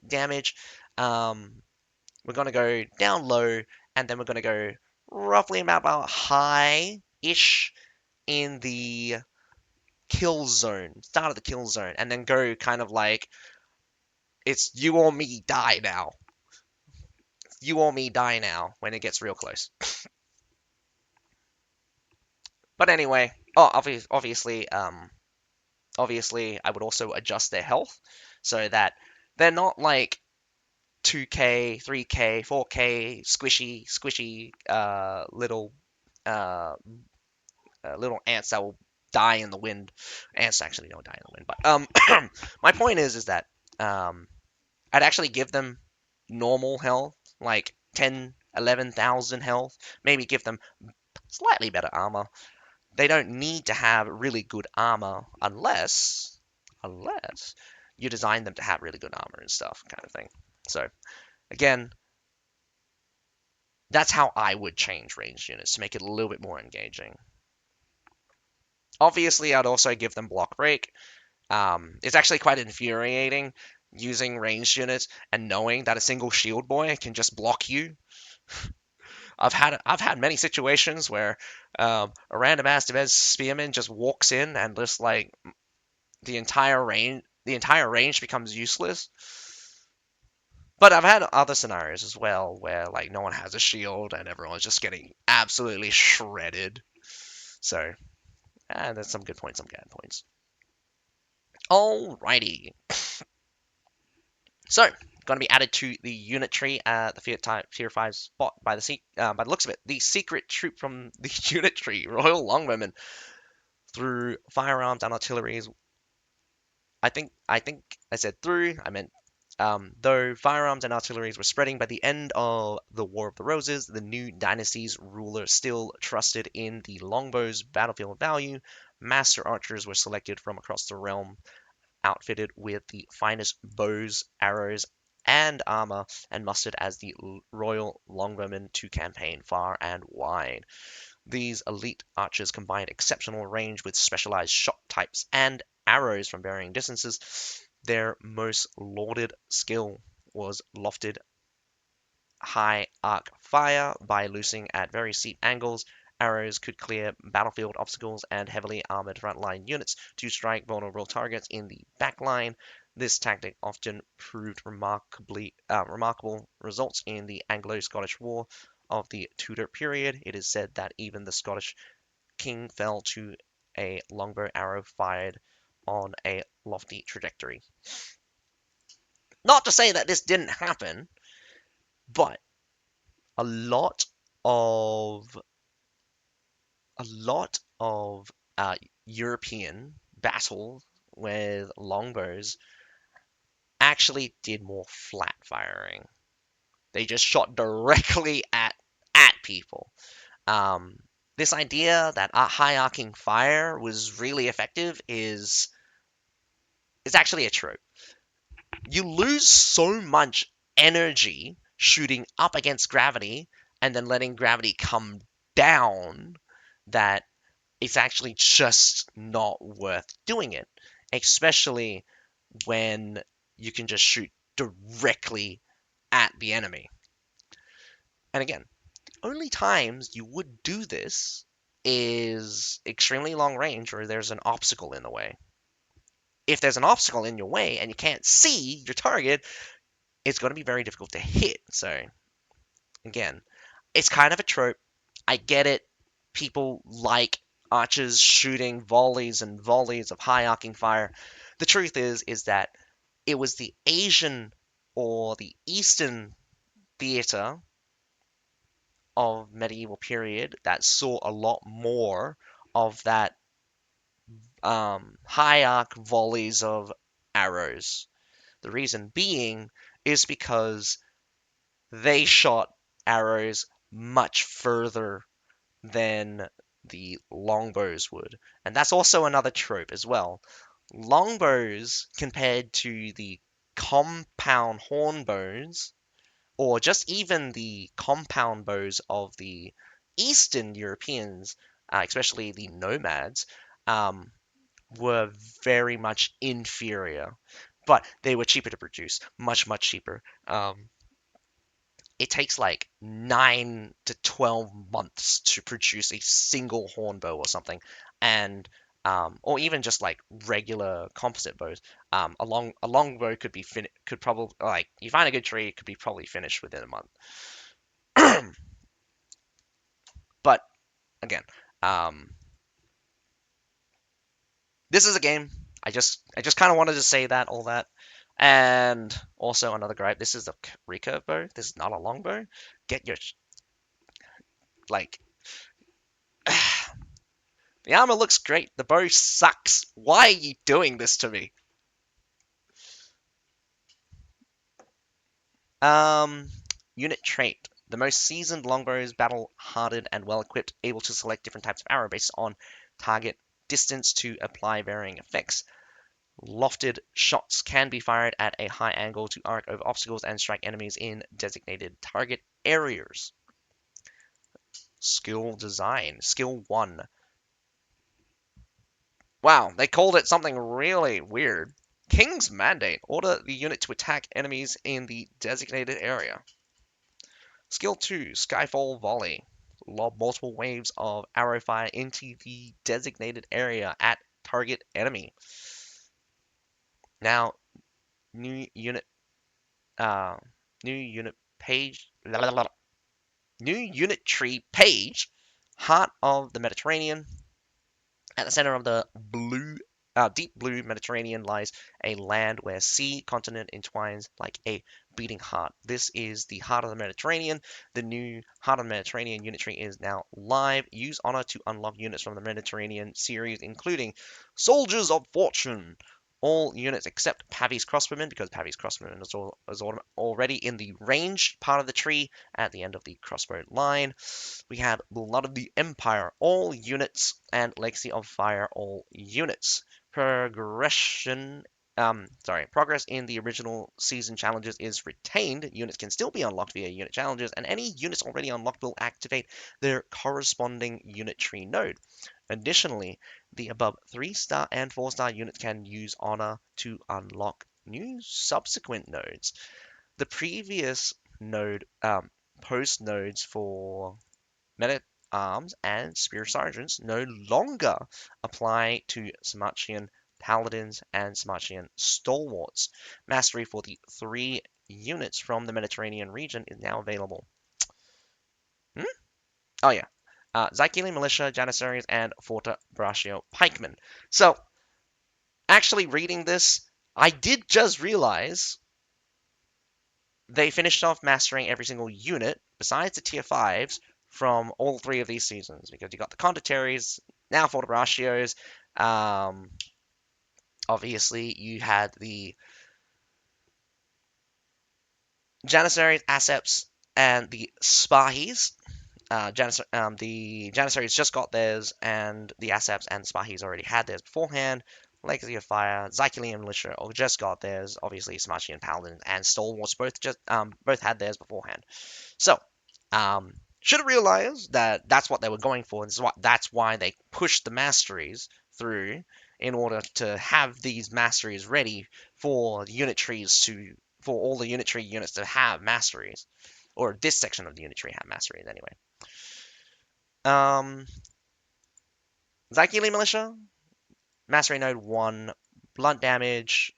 damage. We're gonna go down low, and then we're gonna go roughly about high-ish in the kill zone, start of the kill zone, and then go kind of like it's you or me die now. You or me die now when it gets real close. But anyway, obviously, I would also adjust their health so that they're not like 2K, 3K, 4K, squishy, uh, little ants that will die in the wind. Ants actually don't die in the wind, but my point is that um, I'd actually give them normal health, like 10, 11,000 health. Maybe give them slightly better armor. They don't need to have really good armor unless you design them to have really good armor and stuff, kind of thing. So again, that's how I would change ranged units to make it a little bit more engaging. Obviously, I'd also give them block break. It's actually quite infuriating using ranged units and knowing that a single shield boy can just block you. I've had many situations where a random ass defense spearman just walks in and just like the entire range becomes useless. But I've had other scenarios as well where like no one has a shield and everyone's just getting absolutely shredded. So, that's some good points, some bad points. Alrighty. So, going to be added to the unit tree at the tier 5 spot by the looks of it. The secret troop from the unit tree, Royal Longbowmen, through firearms and artilleries. I think I said through. I meant though firearms and artilleries were spreading by the end of the War of the Roses, the new dynasty's ruler still trusted in the longbow's battlefield value. Master archers were selected from across the realm, outfitted with the finest bows, arrows, and armor, and mustered as the Royal Longbowmen to campaign far and wide. These elite archers combined exceptional range with specialized shot types and arrows from varying distances. Their most lauded skill was lofted high arc fire. By loosing at very steep angles, arrows could clear battlefield obstacles and heavily armored frontline units to strike vulnerable targets in the backline. This tactic often proved remarkable results in the Anglo-Scottish War of the Tudor period. It is said that even the Scottish king fell to a longbow arrow fired on a lofty trajectory. Not to say that this didn't happen, but a lot of a lot of European battles with longbows actually did more flat firing. They just shot directly at people. Um, this idea that high arcing fire was really effective is actually a trope. You lose so much energy shooting up against gravity and then letting gravity come down that it's actually just not worth doing it, especially when you can just shoot directly at the enemy. And again, the only times you would do this is extremely long range or there's an obstacle in the way. If there's an obstacle in your way and you can't see your target, it's going to be very difficult to hit. So, again, it's kind of a trope. I get it. People like archers shooting volleys and volleys of high arcing fire. The truth is that it was the Asian or the Eastern theater of medieval period that saw a lot more of that high arc volleys of arrows. The reason being is because they shot arrows much further than the longbows would. And that's also another trope as well. Longbows compared to the compound horn bows, or just even the compound bows of the Eastern Europeans, especially the nomads, um, were very much inferior. But they were cheaper to produce, much, much cheaper. It takes like 9 to 12 months to produce a single horn bow or something, and or even just like regular composite bows. A long bow could be could probably, like, you find a good tree, it could be probably finished within a month. But again, um, this is a game. I just kind of wanted to say that all that, and also another gripe. This is a recurve bow. This is not a long bow. Get your like The armor looks great. The bow sucks. Why are you doing this to me? Um, Unit trait. The most seasoned longbows, battle-hardened and well-equipped, able to select different types of arrow based on target distance to apply varying effects. Lofted shots can be fired at a high angle to arc over obstacles and strike enemies in designated target areas. Skill design. Skill 1. Wow, they called it something really weird. King's Mandate. Order the unit to attack enemies in the designated area. Skill 2, Skyfall Volley. Lob multiple waves of arrow fire into the designated area at target enemy. Now, new unit, uh, new unit page, new unit tree page, Heart of the Mediterranean. At the center of the deep blue Mediterranean lies a land where sea continent entwines like a beating heart. This is the Heart of the Mediterranean. The new Heart of the Mediterranean unit tree is now live. Use honor to unlock units from the Mediterranean series, including Soldiers of Fortune. All units except Pavi's Crossbowmen, because Pavi's Crossbowmen is already in the range part of the tree at the end of the crossbow line. We have Blood of the Empire, all units, and Legacy of Fire, all units. Progression progress in the original season challenges is retained. Units can still be unlocked via unit challenges, and any units already unlocked will activate their corresponding unit tree node. Additionally, the above 3-star and 4-star units can use honor to unlock new subsequent nodes. The previous node post nodes for meta arms and spear sergeants no longer apply to Sarmatian paladins and Sarmatian stalwarts. Mastery for the 3 units from the Mediterranean region is now available. Hmm? Oh yeah. Zykeeli Militia, Janissaries, and Forta Braccio Pikemen. So, actually reading this, I did just realize they finished off mastering every single unit besides the tier 5s from all 3 of these seasons because you got the Condottieri, now Fortebracios. Um, obviously, you had the Janissaries, Asseps, and the Spahis. The Janissaries just got theirs, and the Asseps and the Spahis already had theirs beforehand. Legacy of Fire, Zykeeli and Militia just got theirs. Obviously, Sarmatian Paladins and Stalwarts both had theirs beforehand. So, should have realized that that's what they were going for. And that's why they pushed the masteries through in order to have these masteries ready for the unit trees for all the unit tree units to have masteries, or this section of the unit tree have masteries anyway. Um, Zykeeli Militia, Mastery Node 1, blunt damage,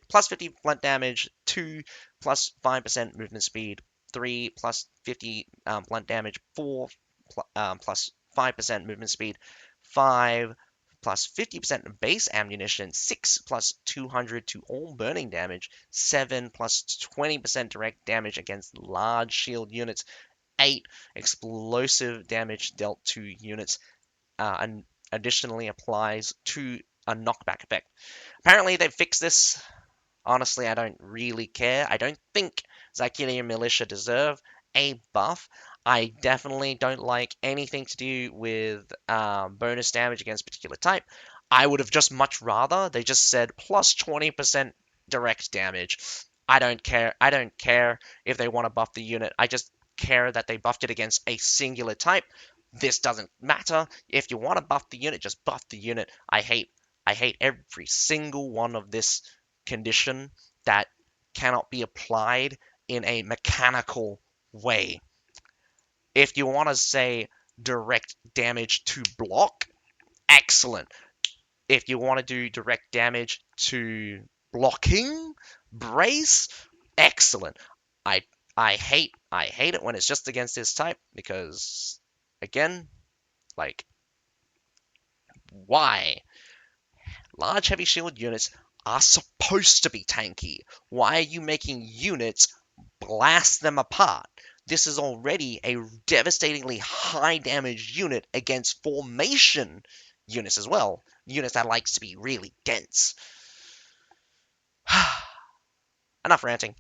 plus 50 blunt damage, 2 plus 5% movement speed, 3 plus 50 blunt damage, 4 plus 5% movement speed, 5 plus 50% base ammunition, 6 plus 200 to all burning damage, 7 plus 20% direct damage against large shield units, 8 explosive damage dealt to units, and additionally applies to a knockback effect. Apparently, they fixed this. Honestly, I don't really care. I don't think Zykeeli and Militia deserve a buff. I definitely don't like anything to do with bonus damage against a particular type. I would have just much rather they just said plus 20% direct damage. I don't care. I don't care if they want to buff the unit. I just care that they buffed it against a singular type. This doesn't matter. If you want to buff the unit, just buff the unit. I hate every single one of this condition that cannot be applied in a mechanical way. If you want to say direct damage to block, excellent. If you want to do direct damage to blocking, brace, excellent. I I hate it when it's just against this type because again, like why? Large heavy shield units are supposed to be tanky. Why are you making units blast them apart? This is already a devastatingly high damage unit against formation units as well. Units that likes to be really dense. Enough ranting.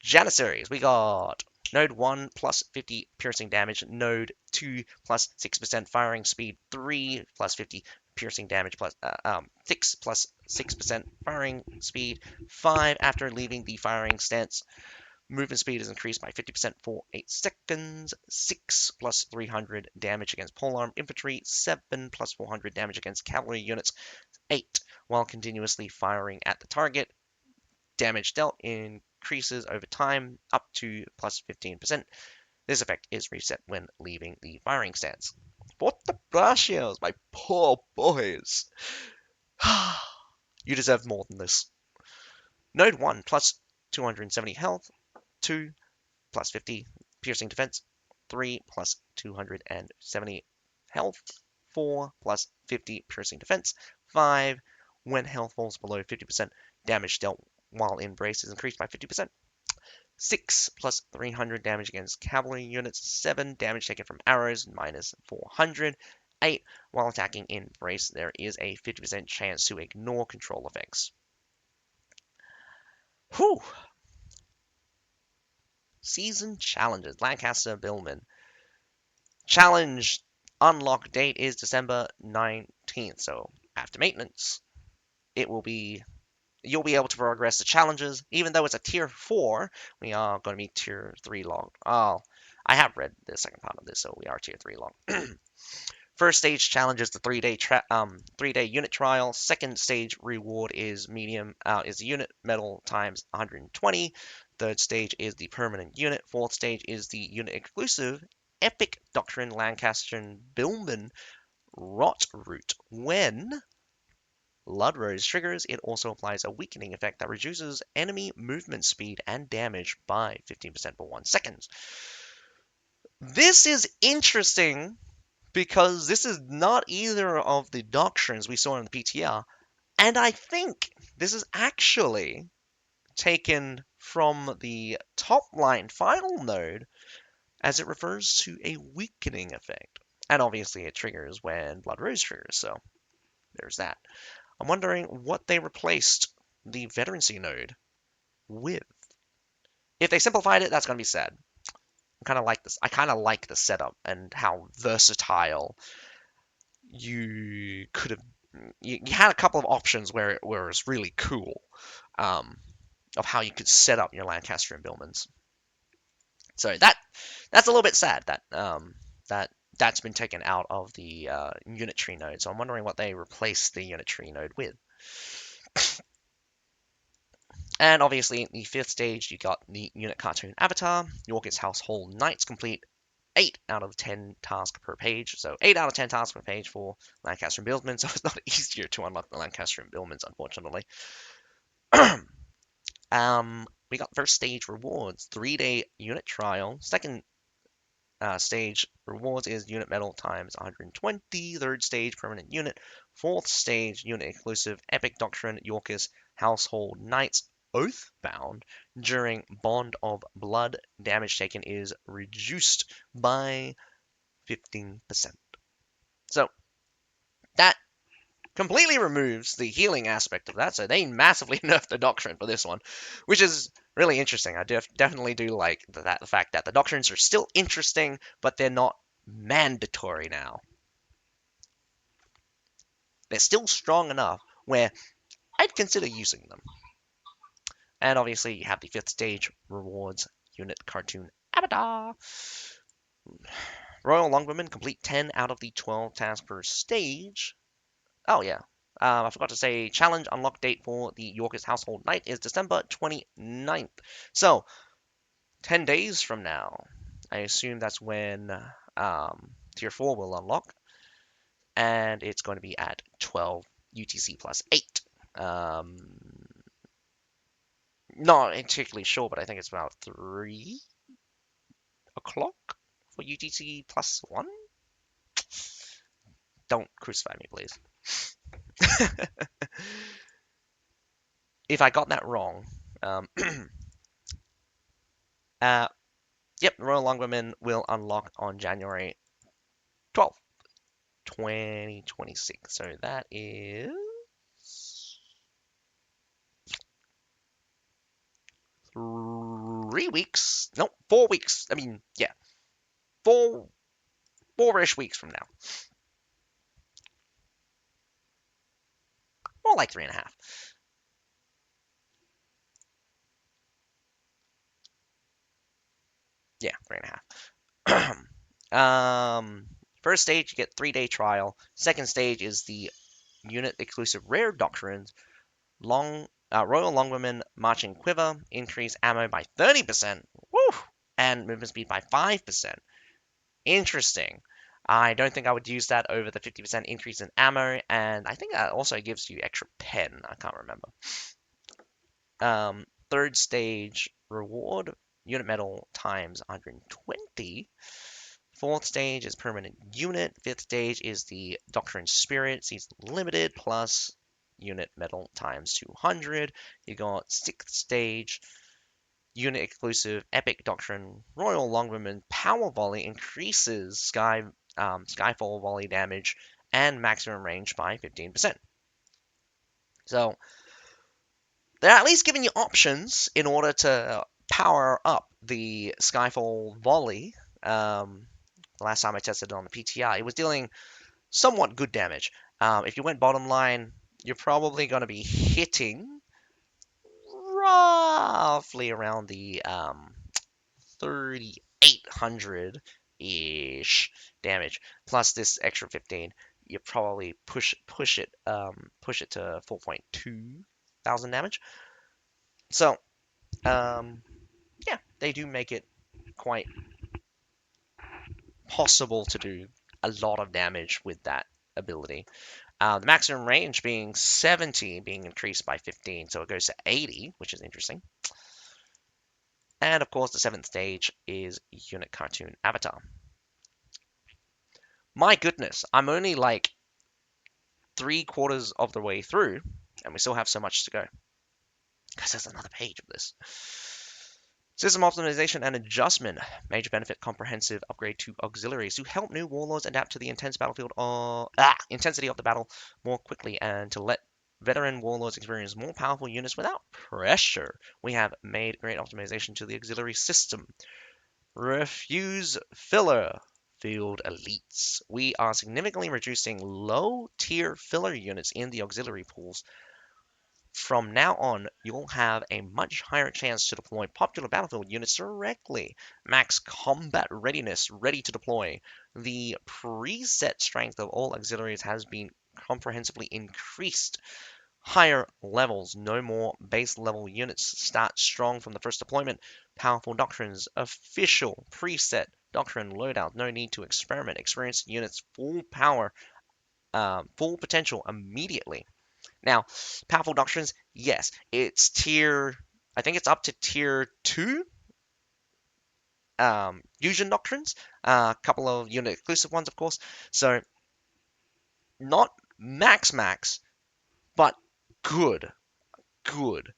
Janissaries, we got Node 1 plus 50 piercing damage, Node 2 plus 6% firing speed, 3 plus 50 piercing damage, 6 plus 6% firing speed, 5 after leaving the firing stance. Movement speed is increased by 50% for 8 seconds, 6 plus 300 damage against polearm infantry, 7 plus 400 damage against cavalry units, 8 while continuously firing at the target. Damage dealt increases over time up to plus 15%. This effect is reset when leaving the firing stance. What the Brashios, my poor boys. You deserve more than this. Node 1 plus 270 health, 2 plus 50 piercing defense, 3 plus 270 health, 4 plus 50 piercing defense, 5 when health falls below 50%, damage dealt while in brace is increased by 50%. 6 plus 300 damage against cavalry units, 7 damage taken from arrows, minus 400. 8 while attacking in brace, there is a 50% chance to ignore control effects. Whew! Season challenges. Lancaster Billman. Challenge unlock date is December 19th, so after maintenance, it will be you'll be able to progress the challenges. Even though it's a tier 4, we are going to be tier 3 long. Oh, I have read the second part of this, so we are tier 3 long. First stage challenge is the 3-day unit trial. Second stage reward is is the unit medal times 120. Third stage is the permanent unit. Fourth stage is the unit exclusive epic doctrine Lancastrian Billman Rot Root. When Blood Rose triggers, it also applies a weakening effect that reduces enemy movement speed and damage by 15% for 1 second. This is interesting because this is not either of the doctrines we saw in the PTR, and I think this is actually taken from the top line final node as it refers to a weakening effect. And obviously it triggers when Blood Rose triggers, so there's that. I'm wondering what they replaced the veterancy node with. If they simplified it, that's going to be sad. I kind of like this. I kind of like the setup and how versatile you could have. You had a couple of options where it was really cool, of how you could set up your Lancastrian Billmans. So that's a little bit sad that's been taken out of the unit tree node. So I'm wondering what they replaced the unit tree node with. And obviously, in the fifth stage, you got the unit cartoon avatar. York's Household Knights complete 8 out of 10 tasks per page. So 8 out of 10 tasks per page for Lancastrian Buildmans. So it's not easier to unlock the Lancastrian Buildmans, unfortunately. We got first stage rewards, 3-day unit trial. Second stage rewards is unit medal times 120. Third stage permanent unit. Fourth stage unit exclusive epic doctrine York's Household Knights Oathbound. During Bond of Blood, damage taken is reduced by 15%. So that completely removes the healing aspect of that. So they massively nerfed the doctrine for this one, which is really interesting. I definitely do like the fact that the doctrines are still interesting, but they're not mandatory now. They're still strong enough where I'd consider using them. And obviously, you have the fifth stage rewards unit cartoon avatar. Royal Longwomen complete 10 out of the 12 tasks per stage. Oh, yeah. I forgot to say, challenge unlock date for the York's Household Knight is December 29th. So, 10 days from now, I assume that's when Tier 4 will unlock. And it's going to be at 12 UTC plus 8. Not particularly sure, but I think it's about 3 o'clock for UTC plus 1. Don't crucify me, please. If I got that wrong, yep, the Royal Longwomen will unlock on January 12th, 2026. So that is 3 weeks. No, 4 weeks. I mean, yeah, 4-ish weeks from now. More like 3.5. Yeah, 3.5. First stage, you get 3-day trial. Second stage is the unit exclusive rare doctrines. Royal Longwomen Marching Quiver, increase ammo by 30%. Woo! And movement speed by 5%. Interesting. I don't think I would use that over the 50% increase in ammo, and I think that also gives you extra pen. I can't remember. Third stage reward, unit medal times 120. Fourth stage is permanent unit. Fifth stage is the Doctrine Spirit, season limited, plus unit medal times 200. You got sixth stage, unit exclusive Epic Doctrine Royal Longwomen Power Volley increases Skyfall volley damage and maximum range by 15%. So they're at least giving you options in order to power up the Skyfall volley. Last time I tested it on the PTI, it was dealing somewhat good damage. If you went bottom line, you're probably going to be hitting roughly around the 3,800 ish damage plus this extra 15. You probably push it to 4.2 thousand damage. So yeah, they do make it quite possible to do a lot of damage with that ability. The maximum range being 70, being increased by 15, so it goes to 80, which is interesting. And of course, the seventh stage is Unit Cartoon Avatar. My goodness, I'm only like 3/4 of the way through, and we still have so much to go. Because there's another page of this. System optimization and adjustment. Major benefit comprehensive upgrade to auxiliaries to help new warlords adapt to the intensity of the battle more quickly and to let veteran warlords experience more powerful units without pressure. We have made great optimization to the auxiliary system. Refuse filler field elites. We are significantly reducing low tier filler units in the auxiliary pools. From now on, you'll have a much higher chance to deploy popular battlefield units directly. Max combat readiness, ready to deploy. The preset strength of all auxiliaries has been comprehensively increased. Higher levels, no more base level units. Start strong from the first deployment. Powerful doctrines, official preset doctrine loadout. No need to experiment. Experienced units full power, full potential immediately. Now, powerful doctrines, yes, it's tier. I think it's up to tier 2 fusion doctrines. A couple of unit exclusive ones, of course. So not max, but good, good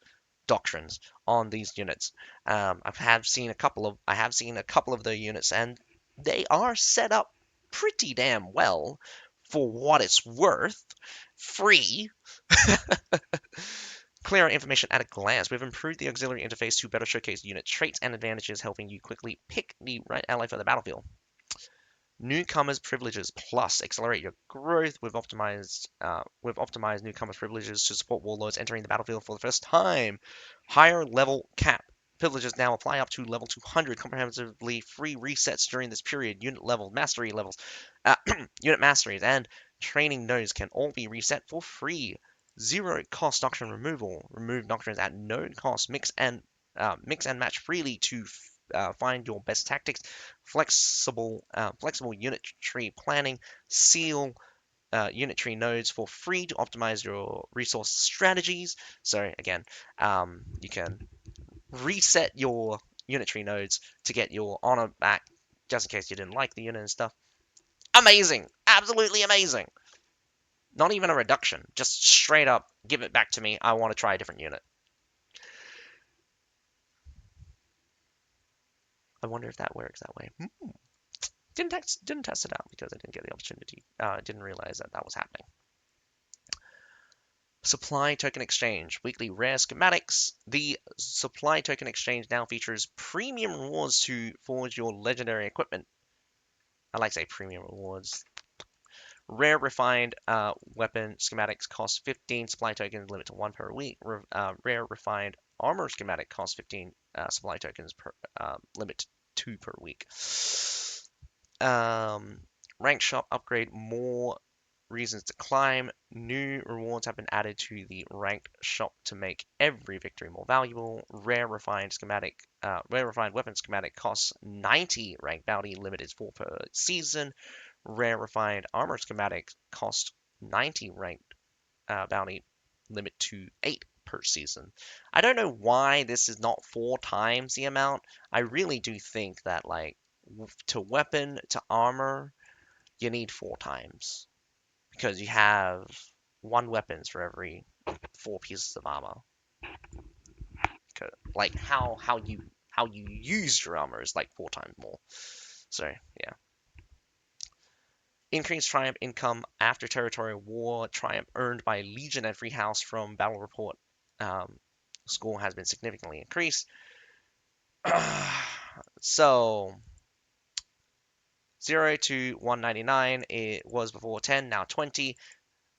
doctrines on these units. I have seen a couple of the units, and they are set up pretty damn well for what it's worth. Free. Clearer information at a glance. We've improved the auxiliary interface to better showcase unit traits and advantages, helping you quickly pick the right ally for the battlefield. Newcomers privileges plus accelerate your growth. We've optimized newcomers privileges to support warlords entering the battlefield for the first time. Higher level cap. Privileges now apply up to level 200, comprehensively free resets during this period. Unit levels, unit masteries, and training nodes can all be reset for free. Zero cost doctrine removal. Remove doctrines at no cost. Mix and match freely to find your best tactics. Flexible unit tree planning. Seal unit tree nodes for free to optimize your resource strategies. So again, you can reset your unit tree nodes to get your honor back, just in case you didn't like the unit and stuff. Amazing, absolutely amazing. Not even a reduction, just straight up give it back to me. I want to try a different unit. I wonder if that works that way. Didn't test it out because I didn't get the opportunity. Didn't realize that that was happening. Supply token exchange, weekly rare schematics. The supply token exchange now features premium rewards to forge your legendary equipment. I like to say premium rewards. Rare refined weapon schematics cost 15 supply tokens, limit to 1 per week. Rare refined armor schematic costs 15 supply tokens per limit to 2 per week. Rank shop upgrade, more reasons to climb. New rewards have been added to the ranked shop to make every victory more valuable. Rare refined weapon schematic costs 90 rank bounty, limit is 4 per season. Rare refined armor schematic cost 90 ranked bounty, limit to 8 per season. I don't know why this is not 4 times the amount. I really do think that like to weapon to armor, you need 4 times because you have 1 weapons for every 4 pieces of armor. Like how you use your armor is like 4 times more. So yeah. Increased triumph income after territorial war. Triumph earned by Legion and Free House from Battle Report score has been significantly increased. So 0 to 199, it was before 10, now 20.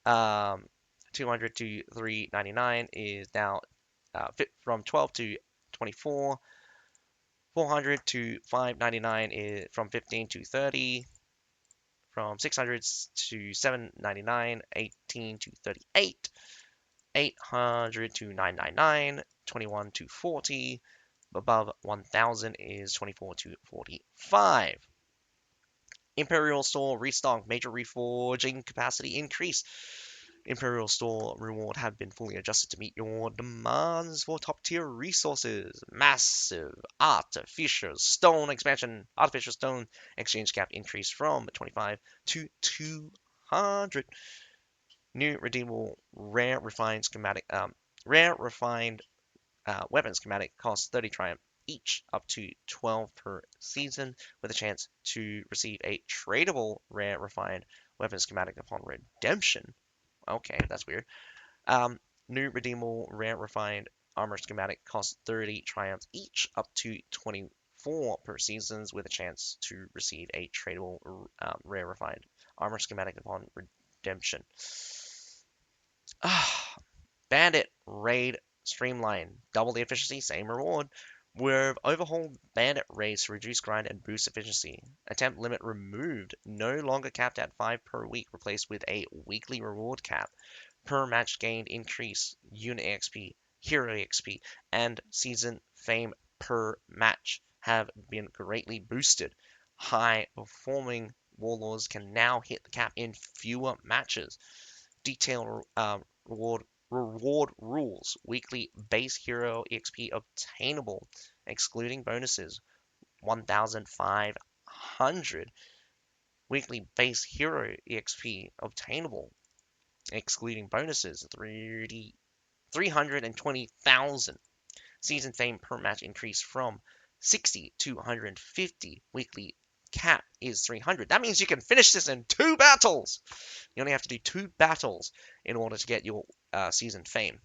200 to 399 is now from 12 to 24. 400 to 599 is from 15 to 30. From 600 to 799, 18 to 38. 800 to 999, 21 to 40. Above 1000 is 24 to 45. Imperial Store restock, major reforging capacity increase. Imperial Store reward have been fully adjusted to meet your demands for top tier resources. Massive artificial stone expansion. Artificial stone exchange cap increase from 25 to 200. New redeemable rare refined weapon schematic costs 30 triumph each, up to 12 per season, with a chance to receive a tradable rare refined weapon schematic upon redemption. Okay, that's weird. Um, New redeemable rare refined armor schematic costs 30 triumphs each, up to 24 per seasons, with a chance to receive a tradable rare refined armor schematic upon redemption. Bandit raid streamline, double the efficiency, same reward. We've overhauled bandit raids to reduce grind and boost efficiency. Attempt limit removed, no longer capped at 5 per week, replaced with a weekly reward cap. Per match gained increase, unit XP, hero XP, and season fame per match have been greatly boosted. High performing warlords can now hit the cap in fewer matches. Detailed reward rules. Weekly base hero XP obtainable, excluding bonuses, 1,500. Weekly base hero XP obtainable, excluding bonuses, 320,000. Season fame per match increase from 60 to 150. Weekly cap is 300. That means you can finish this in 2 battles. You only have to do 2 battles in order to get your season fame.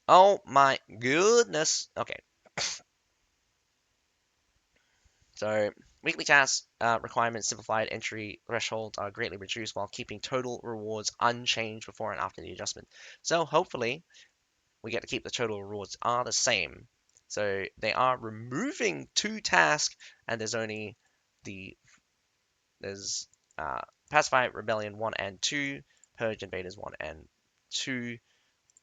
Oh my goodness. Okay. So, weekly tasks requirements, simplified entry thresholds are greatly reduced while keeping total rewards unchanged before and after the adjustment. So, hopefully, we get to keep the total rewards are the same. So, they are removing 2 tasks, and there's Pacify Rebellion 1 and 2, Purge Invaders 1 and 2.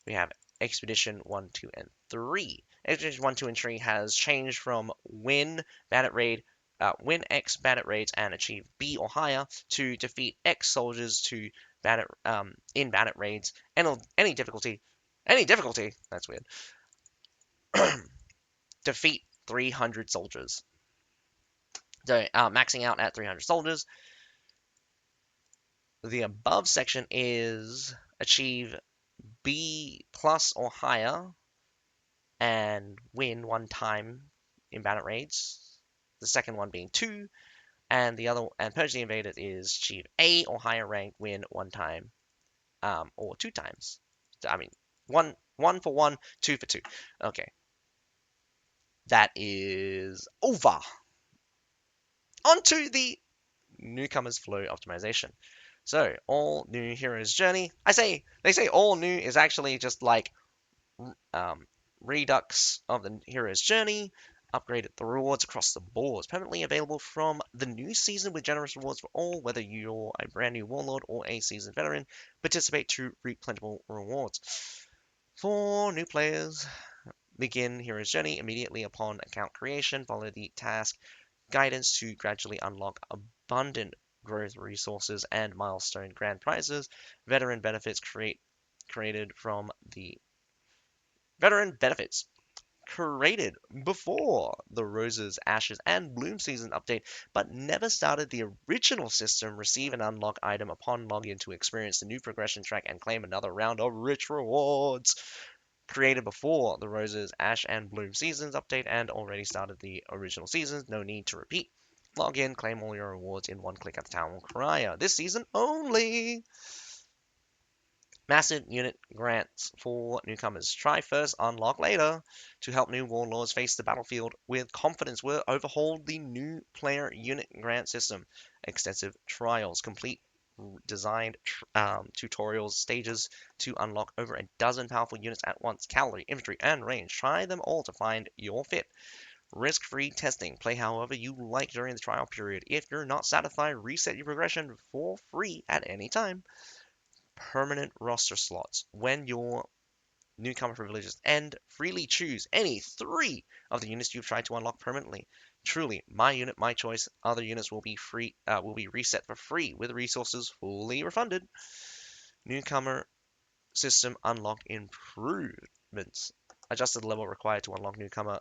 We have Expedition 1, 2, and 3. Expedition 1, 2, and 3 has changed from win X bandit raids and achieve B or higher to defeat X soldiers to in bandit raids any difficulty. Any difficulty? That's weird. Defeat 300 soldiers. So maxing out at 300 soldiers. The above section is achieve B plus or higher and win 1 time in bandit raids. The second one being 2, and Purge the Invaded is achieve A or higher rank, win 1 time, or 2 times. I mean, one for 1, 2 for 2. Okay, that is over. Onto the newcomers flow optimization. So all new heroes journey. They say all new is actually just like redux of the hero's journey, upgraded the rewards across the board. Permanently available from the new season with generous rewards for all, whether you're a brand new warlord or a seasoned veteran. Participate to reap plentiful rewards. For new players, begin hero's journey immediately upon account creation. Follow the task guidance to gradually unlock abundant growth resources and milestone grand prizes. Veteran benefits created from the veteran benefits created before the Roses, Ashes, and Bloom season update, but never started the original system, receive an unlock item upon login to experience the new progression track and claim another round of rich rewards. Created before the Roses, Ash, and Bloom seasons update and already started the original seasons, no need to repeat. Log in, claim all your rewards in 1 click at the Town Crier. This season only! Massive unit grants for newcomers. Try first, unlock later. To help new warlords face the battlefield with confidence, we'll overhaul the new player unit grant system. Extensive trials. Complete designed tutorials stages to unlock over a dozen powerful units at once, cavalry, infantry, and range. Try them all to find your fit. Risk-free testing. Play however you like during the trial period. If you're not satisfied, reset your progression for free at any time. Permanent roster slots. When your newcomer privileges end, freely choose any 3 of the units you've tried to unlock permanently. Truly, my unit, my choice. Other units will be reset for free with resources fully refunded. Newcomer system unlock improvements. Adjusted the level required to unlock newcomer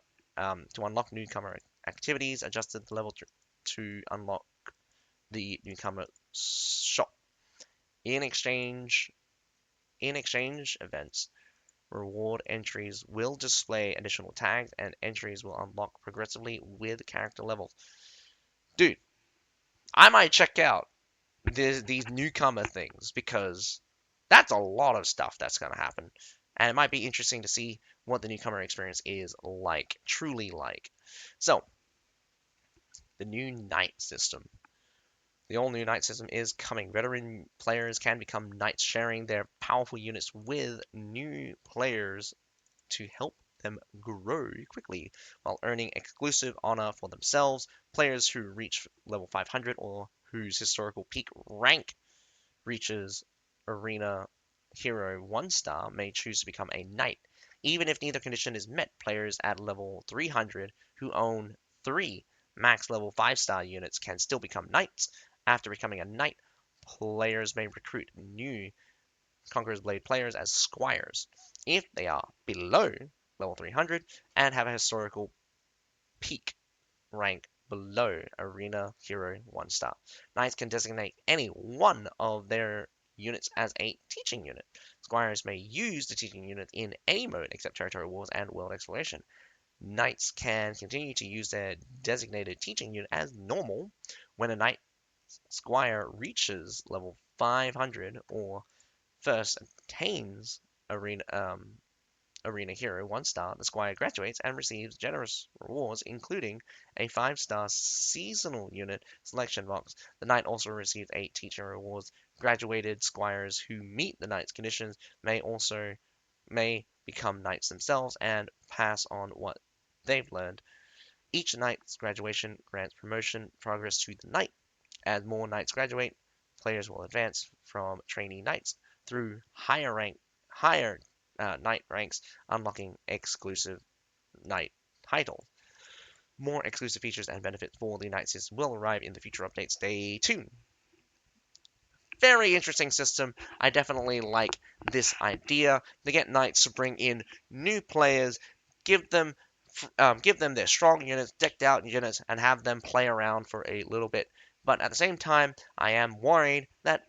activities. Adjusted the level to unlock the newcomer shop. In exchange, events, reward entries will display additional tags, and entries will unlock progressively with character levels. Dude, I might check out these newcomer things because that's a lot of stuff that's going to happen. And it might be interesting to see what the newcomer experience is like, truly like. So, the new knight system. The all-new knight system is coming. Veteran players can become knights, sharing their powerful units with new players to help them grow quickly while earning exclusive honor for themselves. Players who reach level 500 or whose historical peak rank reaches Arena Hero 1 star may choose to become a knight. Even if neither condition is met, players at level 300 who own 3 max level 5-star units can still become knights. After becoming a knight, players may recruit new Conqueror's Blade players as squires. If they are below level 300 and have a historical peak rank below Arena Hero 1 star, knights can designate any one of their units as a teaching unit. Squires may use the teaching unit in any mode except territory wars and world exploration. Knights can continue to use their designated teaching unit as normal. When a knight squire reaches level 500 or first attains Arena Hero 1 star, the squire graduates and receives generous rewards, including a 5-star seasonal unit selection box. The knight also receives 8 teaching rewards. Graduated squires who meet the knight's conditions may become knights themselves and pass on what they've learned. Each knight's graduation grants promotion progress to the knight. As more knights graduate, players will advance from trainee knights through higher knight ranks, unlocking exclusive knight titles. More exclusive features and benefits for the knight system will arrive in the future updates. Stay tuned. Very interesting system. I definitely like this idea. They get knights to bring in new players, give them their strong units, decked out units, and have them play around for a little bit. But at the same time, I am worried that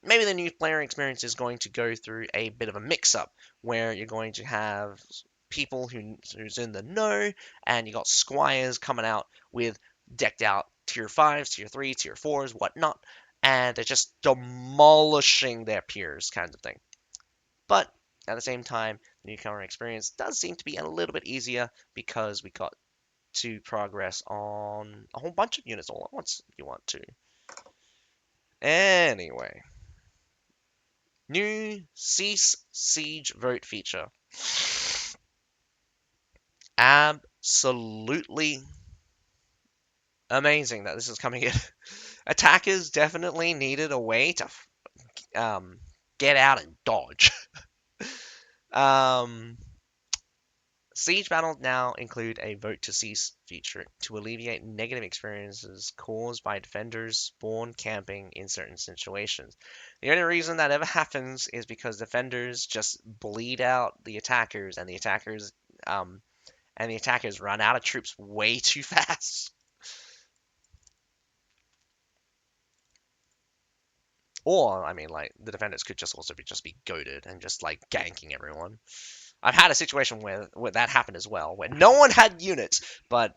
maybe the new player experience is going to go through a bit of a mix-up where you're going to have people who's in the know, and you got squires coming out with decked out tier 5s, tier 3s, tier 4s, whatnot, and they're just demolishing their peers kind of thing. But at the same time, the newcomer experience does seem to be a little bit easier because we got to progress on a whole bunch of units all at once if you want to. Anyway, new Cease Siege Vote feature. Absolutely amazing that this is coming in. Attackers definitely needed a way to get out and dodge. um, Siege battles now include a vote to cease feature to alleviate negative experiences caused by defenders spawn camping in certain situations. The only reason that ever happens is because defenders just bleed out the attackers, and the attackers run out of troops way too fast. Or, I mean, like, the defenders could just also be goaded and just, like, ganking everyone. I've had a situation where that happened as well, where no one had units, but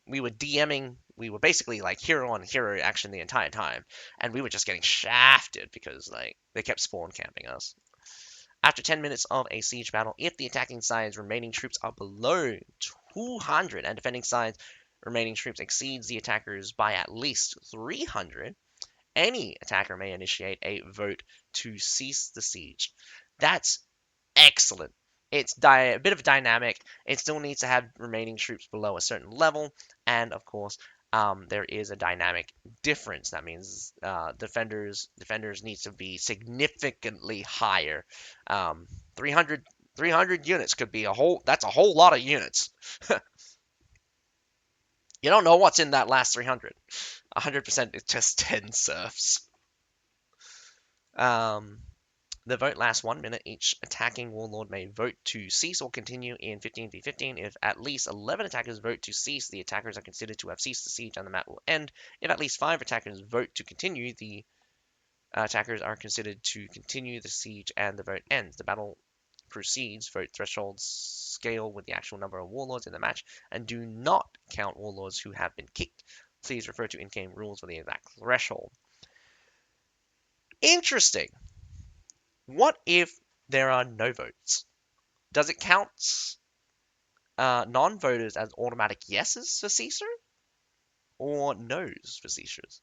we were DMing, we were basically, like, hero on hero action the entire time, and we were just getting shafted because, like, they kept spawn camping us. After 10 minutes of a siege battle, if the attacking side's remaining troops are below 200 and defending side's remaining troops exceeds the attackers by at least 300, any attacker may initiate a vote to cease the siege. That's excellent. It's a bit of a dynamic. It still needs to have remaining troops below a certain level, and of course, there is a dynamic difference. That means defenders needs to be significantly higher. 300 300 units could be a whole. That's a whole lot of units. You don't know what's in that last 300. 100% it's just 10 serfs. Um, The vote lasts 1 minute. Each attacking warlord may vote to cease or continue in 15v15. If at least 11 attackers vote to cease, the attackers are considered to have ceased the siege and the match will end. If at least 5 attackers vote to continue, the attackers are considered to continue the siege and the vote ends. The battle proceeds. Vote thresholds scale with the actual number of warlords in the match and do not count warlords who have been kicked. Please refer to in-game rules for the exact threshold. Interesting. What if there are no votes? Does it count non-voters as automatic yeses for Caesar or no's for Caesars?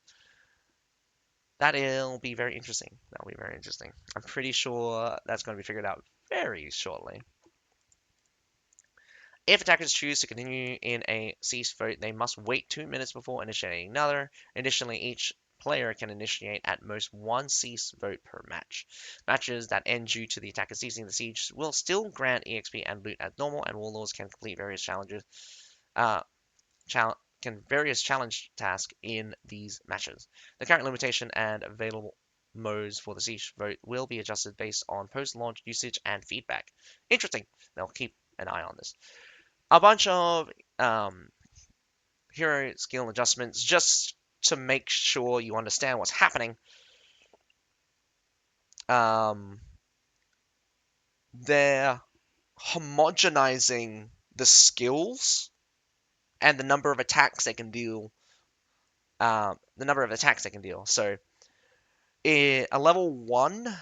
That'll be very interesting. That'll be very interesting. I'm pretty sure that's going to be figured out very shortly. If attackers choose to continue in a cease vote, they must wait 2 minutes before initiating another. Additionally, each player can initiate at most one cease vote per match. Matches that end due to the attacker ceasing the siege will still grant EXP and loot as normal, and warlords can complete various challenges. Various challenge tasks in these matches. The current limitation and available modes for the siege vote will be adjusted based on post-launch usage and feedback. Interesting. They'll keep an eye on this. A bunch of hero skill adjustments just to make sure you understand what's happening. They're homogenizing the skills and the number of attacks they can deal. So, a level 1,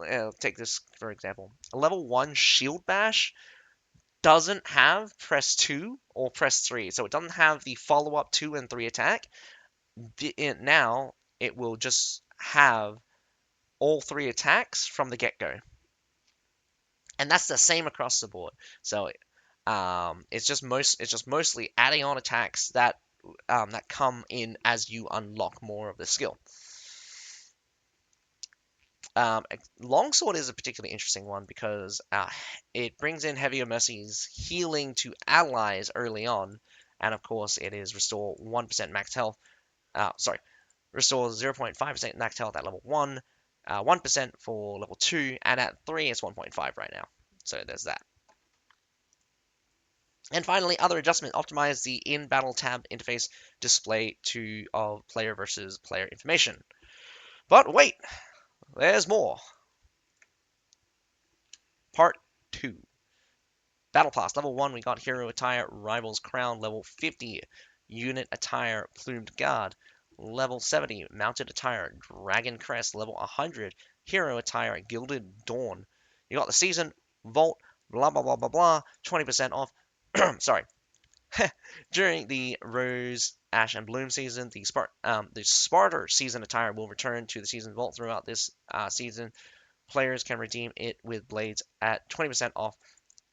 I'll take this for example. A level 1 shield bash doesn't have press 2 or press 3, so it doesn't have the follow-up 2 and 3 attack. Now it will just have all 3 attacks from the get-go, and that's the same across the board. So it's just mostly adding on attacks that come in as you unlock more of the skill. Longsword is a particularly interesting one because it brings in heavier mercies healing to allies early on, and of course it is restore 1% max health. Restores 0.5% max health at level 1, 1% for level 2, and at 3 it's 1.5 right now. So there's that. And finally, other adjustment optimize the in-battle tab interface display of player versus player information. But wait, there's more. Part 2. Battle Pass. Level 1, we got Hero Attire, Rival's Crown. Level 50, Unit Attire, Plumed Guard. Level 70, Mounted Attire, Dragon Crest. Level 100, Hero Attire, Gilded Dawn. You got the Season, Vault, blah, blah, blah, blah, blah. 20% off. Sorry. During the Rose, Ash, and Bloom season, the Sparta season attire will return to the season vault throughout this season. Players can redeem it with blades at 20% off,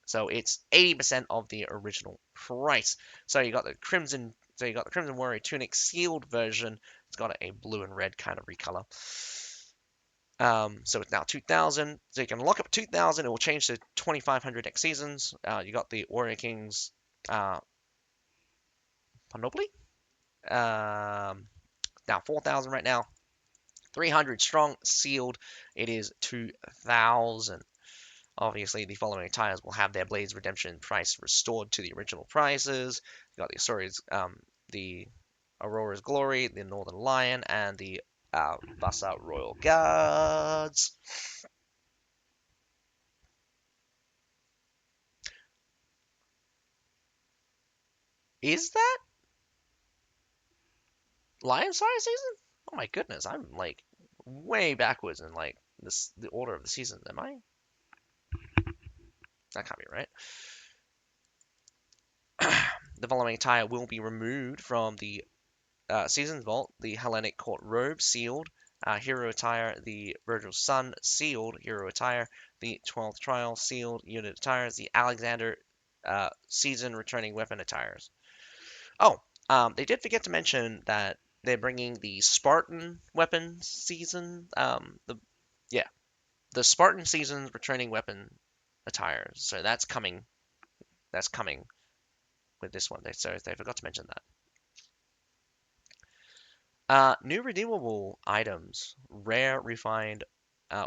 so it's 80% of the original price. So you got the Crimson Warrior Tunic sealed version. It's got a blue and red kind of recolor. So it's now 2,000. So you can lock up 2,000. It will change to 2,500 next seasons. You got the Warrior Kings Panoply. Now 4,000 right now. 300 strong sealed. It is 2,000. Obviously, the following attires will have their blades redemption price restored to the original prices. You got the stories, the Aurora's Glory, the Northern Lion, and the Vasa Royal Guards. Is that Lion Sire season? Oh my goodness, I'm like way backwards in like the order of the seasons. Am I? That can't be right. The following attire will be removed from the Seasons Vault, the Hellenic Court Robe, sealed. Hero Attire, the Virgil Sun, sealed. Hero Attire, the 12th Trial, sealed. Unit Attires, the Alexander Season Returning Weapon Attires. Oh, they did forget to mention that they're bringing the Spartan Weapon Season. Yeah, the Spartan Season's Returning Weapon Attires. So that's coming. That's coming with this one. So they forgot to mention that. New redeemable items. Rare refined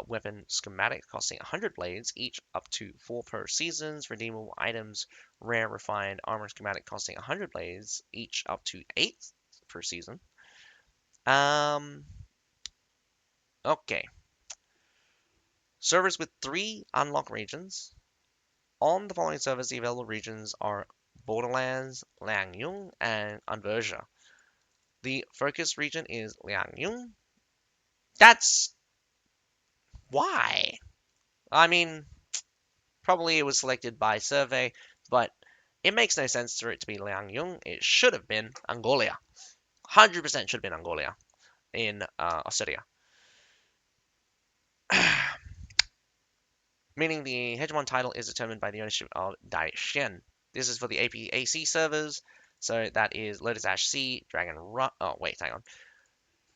weapon schematic costing 100 blades, each up to 4 per seasons. Redeemable items. Rare refined armor schematic costing 100 blades, each up to 8 per season. Okay. Servers with 3 unlocked regions. On the following servers, the available regions are Borderlands, Liangyung, and Anversia. The focus region is Liangyung. That's why. I mean, probably it was selected by survey, but it makes no sense for it to be Liangyung. It should have been Angolia. 100% should have been Angolia in Australia. Meaning the Hegemon title is determined by the ownership of Daishen. This is for the APAC servers. So that is Lotus Ash C, Dragon Rock. Oh, wait, hang on.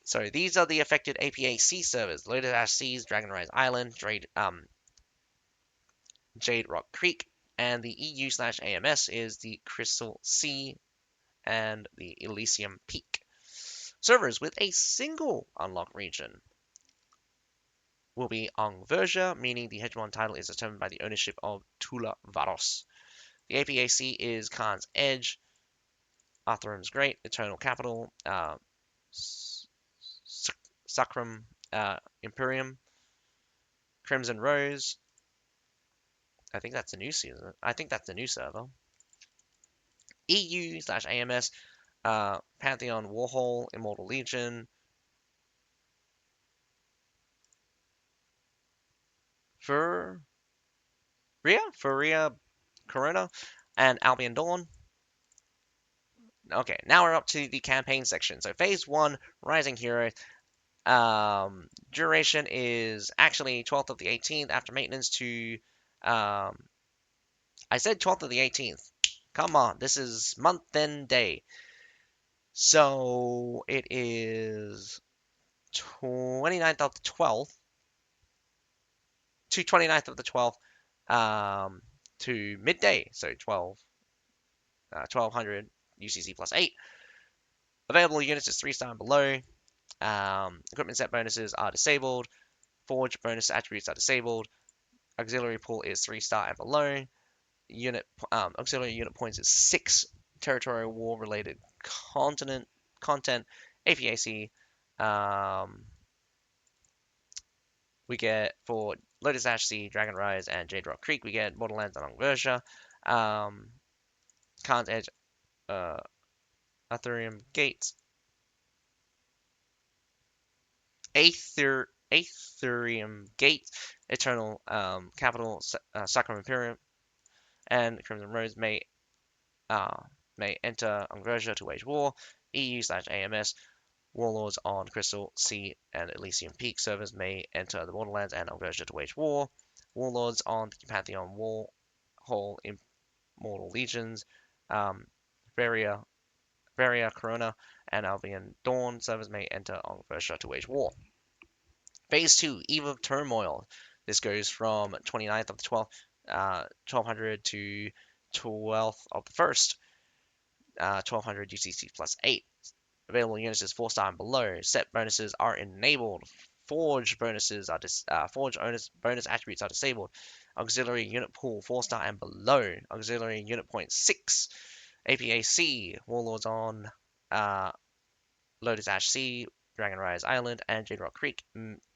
So these are the affected APAC servers: Lotus Ash C's Dragon Rise Island, Jade Rock Creek, and the EU/AMS is the Crystal Sea and the Elysium Peak. Servers with a single unlock region will be Angversia, meaning the Hegemon title is determined by the ownership of Tula Varos. The APAC is Khan's Edge, Arthurum's Great, Eternal Capital, Sacrum Imperium, Crimson Rose. I think that's a new season. I think that's the new server. EU/AMS, Pantheon Warhol, Immortal Legion, Furia, Corona, and Albion Dawn. Okay, now we're up to the campaign section. So phase 1, Rising Hero. Duration is actually 12th of the 18th after maintenance to I said 12th of the 18th. Come on, this is month and day. So it is 29th of the 12th to 29th of the 12th to midday. So 1200 UCC plus 8. Available units is 3-star and below. Equipment set bonuses are disabled. Forge bonus attributes are disabled. Auxiliary pool is 3-star and below. Auxiliary unit points is 6 territorial war related content. APAC. We get for Lotus Ash Sea, Dragon Rise, and Jade Rock Creek. We get Borderlands and Angversia. Khan's Edge, Arthurium Gates, Aetherium Gate, Eternal Capital, Sacrum Imperium, and Crimson Rose may enter Angversia to wage war. EU/AMS Warlords on Crystal Sea and Elysium Peak servers may enter the Borderlands and Angversia to wage war. Warlords on the Pantheon Warhol Immortal Legions, Varia, Corona, and Albion Dawn servers may enter Angversia to wage war. Phase 2, Eve of Turmoil. This goes from 29th of the 12th, 1200 to 12th of the 1st, 1200 UCC plus 8. Available units is 4-star and below. Set bonuses are enabled. Forge bonuses are Forge bonus attributes are disabled. Auxiliary unit pool 4-star and below. Auxiliary unit point 6. APAC Warlords on Lotus Ash Sea, Dragon Rise Island, and Jade Rock Creek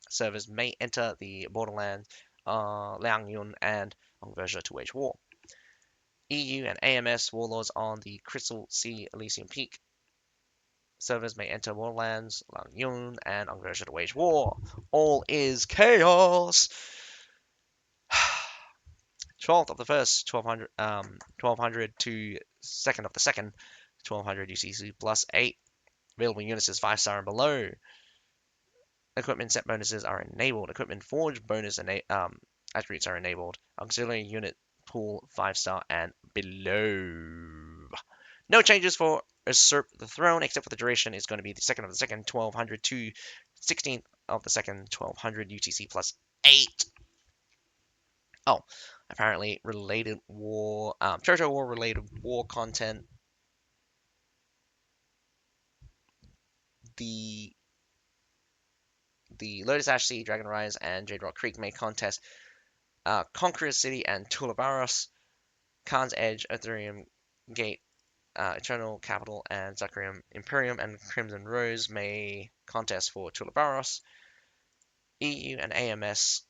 servers may enter the Borderlands, Liangyun, and Angversia to wage war. EU and AMS Warlords on the Crystal Sea Elysium Peak servers may enter Borderlands, Liangyun, and Angversia to wage war. All is chaos. 12th of the 1st, 1200 to 2nd of the 2nd, 1200 UCC plus 8. Available units is 5-star and below. Equipment set bonuses are enabled. Equipment forge bonus attributes are enabled. Auxiliary unit pool 5-star and below. No changes for Usurp the Throne, except for the duration is going to be the 2nd of the 2nd, 1200 to 16th of the 2nd, 1200 UTC plus 8. Oh, apparently related war, territory war related war content. The Lotus Ash Sea, Dragon Rise, and Jade Rock Creek may contest Conqueror City and Tulabaros, Khan's Edge, Ethereum Gate, Eternal Capital, and Zacharium Imperium and Crimson Rose may contest for Tulabaros. EU and AMS,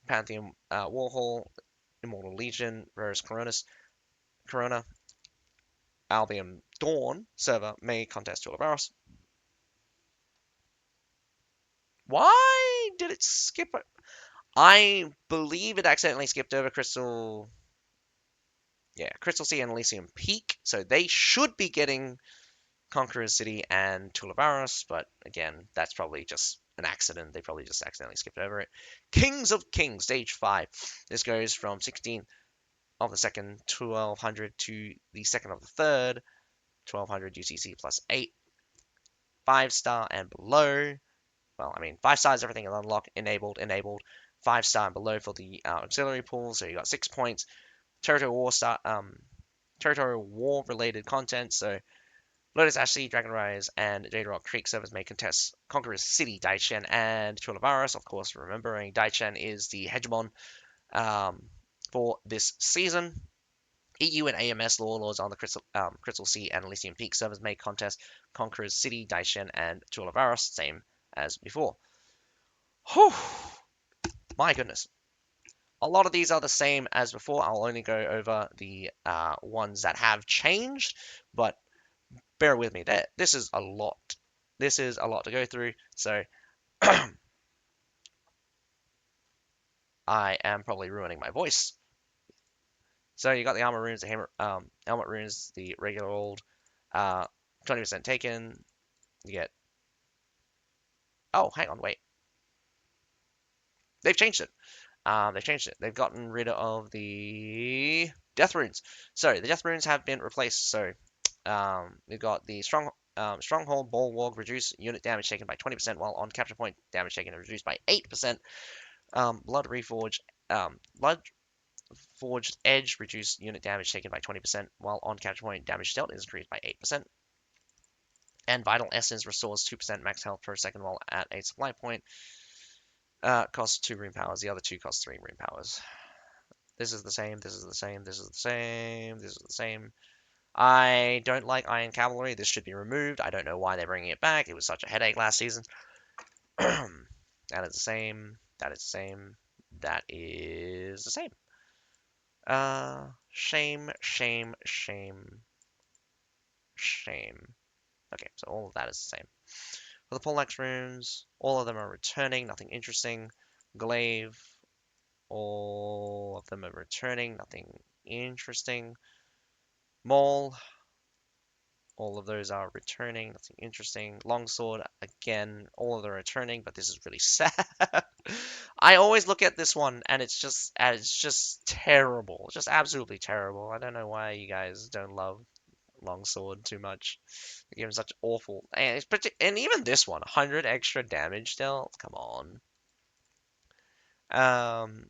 Pantheon Warhol, Immortal Legion, Rose Corona, Albion Dawn server may contest Tulabaros. Why did it skip? I believe it accidentally skipped over Crystal. Yeah, Crystal Sea and Elysium Peak, so they should be getting Conqueror City and Tulabaros, but again, that's probably just an accident. They probably just accidentally skipped over it. Kings of Kings, Stage 5. This goes from 16th of the 2nd, 1200 to the 2nd of the 3rd, 1200 UCC plus 8. 5-star and below. Well, I mean, 5 stars, everything is unlocked, enabled. 5-star and below for the auxiliary pool, so you got 6 points. Territorial war related content, so Lotus Ash Sea, Dragon Rise, and Jade Rock Creek servers may contest Conqueror City, Daichen, and Chulavaris. Of course, remembering Daichen is the hegemon for this season. EU and AMS Lords on the Crystal Sea and Elysium Peak servers may contest Conqueror City, Daichen, and Chulavaris, same as before. Whew, my goodness. A lot of these are the same as before. I'll only go over the ones that have changed, but bear with me. This is a lot. This is a lot to go through, so I am probably ruining my voice. So you got the armor runes, the helmet runes, the regular old 20% taken. You get. Oh, hang on, wait. They've changed it. They've gotten rid of the death runes. So the death runes have been replaced. So we've got the stronghold bulwark, reduce unit damage taken by 20% while on capture point damage taken reduced by 8%. Blood forged edge, reduce unit damage taken by 20% while on capture point damage dealt is increased by 8%. And vital essence restores 2% max health per second while at a supply point. Costs 2 rune powers. The other two cost 3 rune powers. This is the same. This is the same. This is the same. This is the same. I don't like Iron Cavalry. This should be removed. I don't know why they're bringing it back. It was such a headache last season. That is the same. That is the same. That is the same. Shame, shame, shame, shame. Okay, so all of that is the same. For the Poleaxe runes, all of them are returning. Nothing interesting. Glaive, all of them are returning. Nothing interesting. Maul, all of those are returning. Nothing interesting. Longsword, again, all of them are returning, but this is really sad. I always look at this one and it's just terrible. Just absolutely terrible. I don't know why you guys don't love Longsword too much. They give him such awful and even this one, 100 extra damage still. Come on.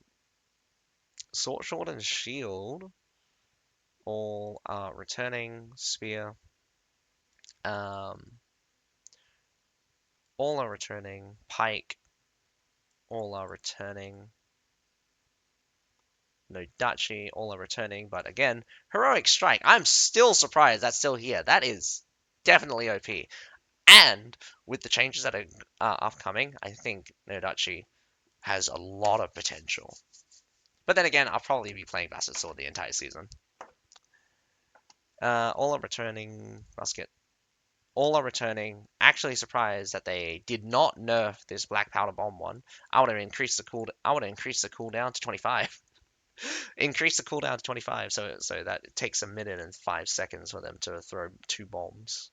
Sword and Shield all are returning. Spear. Um, all are returning. Pike, all are returning. No Dachi, all are returning. But again, Heroic Strike. I'm still surprised that's still here. That is definitely OP. And with the changes that are upcoming, I think Nodachi has a lot of potential. But then again, I'll probably be playing Bastard Sword the entire season. All are returning. Musket. All are returning. Actually surprised that they did not nerf this Black Powder Bomb one. I would have increased the cooldown to 25. Increase the cooldown to 25, so that it takes a minute and 5 seconds for them to throw 2 bombs.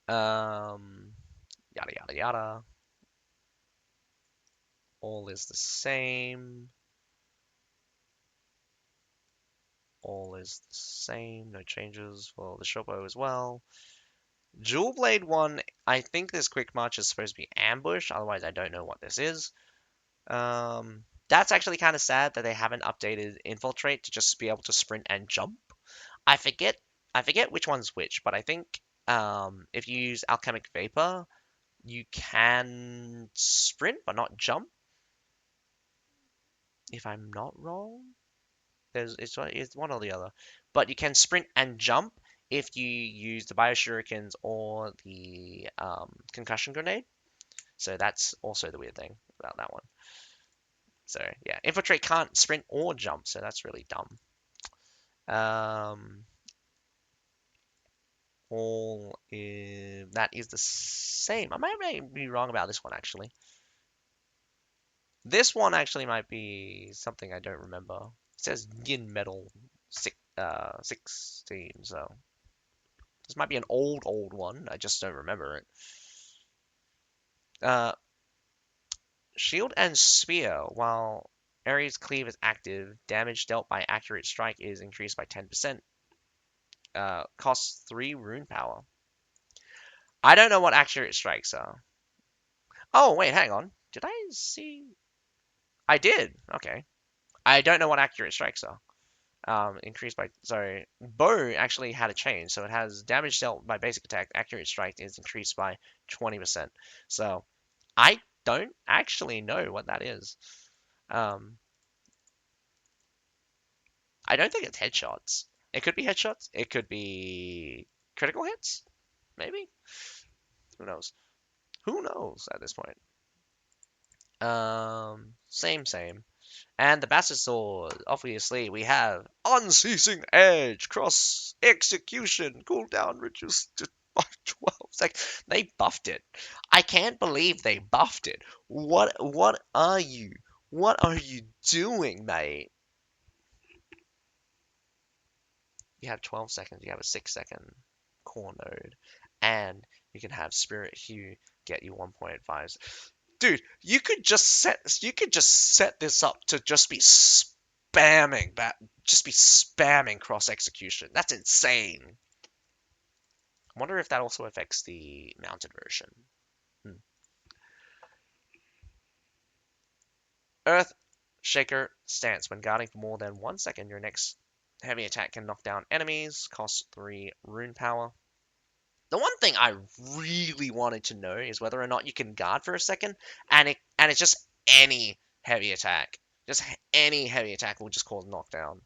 Um, Yada yada yada. All is the same. All is the same. No changes for the Shopo as well. Jewel Blade 1, I think this quick march is supposed to be ambush, otherwise I don't know what this is. That's actually kind of sad that they haven't updated Infiltrate to just be able to sprint and jump. I forget I forget which one's which, but I think if you use Alchemic Vapor, you can sprint but not jump, if I'm not wrong. It's one or the other. But you can sprint and jump if you use the Bio Shurikens or the Concussion Grenade. So that's also the weird thing about that one. So yeah, Infiltrate can't sprint or jump, so that's really dumb. Um, that is the same. I might be wrong about this one actually. This one actually might be something I don't remember. It says Yin Metal 16, so this might be an old one. I just don't remember it. Uh, Shield and Spear, while Ares Cleave is active, damage dealt by accurate strike is increased by 10%. Costs 3 rune power. I don't know what accurate strikes are. Oh, wait, hang on. Did I see? I did. Okay. I don't know what accurate strikes are. Increased by, sorry, bow actually had a change, so it has damage dealt by basic attack, accurate strike is increased by 20%. So I don't actually know what that is. Um, I don't think it's headshots. It could be headshots. It could be critical hits, maybe. Who knows? Who knows at this point? Same. And the Bastard Sword, obviously, we have Unceasing Edge, Cross Execution, cooldown reduced to by 12 seconds. They buffed it. I can't believe they buffed it. What are you? What are you doing, mate? You have 12 seconds, you have a 6-second core node, and you can have Spirit Hue get you 1.5. Dude, you could just set this up to just be spamming that, just be spamming cross execution. That's insane. I wonder if that also affects the mounted version. Hmm. Earth Shaker stance. When guarding for more than 1 second, your next heavy attack can knock down enemies. Costs 3 rune power. The one thing I really wanted to know is whether or not you can guard for a second, and it's just any heavy attack. Just any heavy attack will just cause knockdown.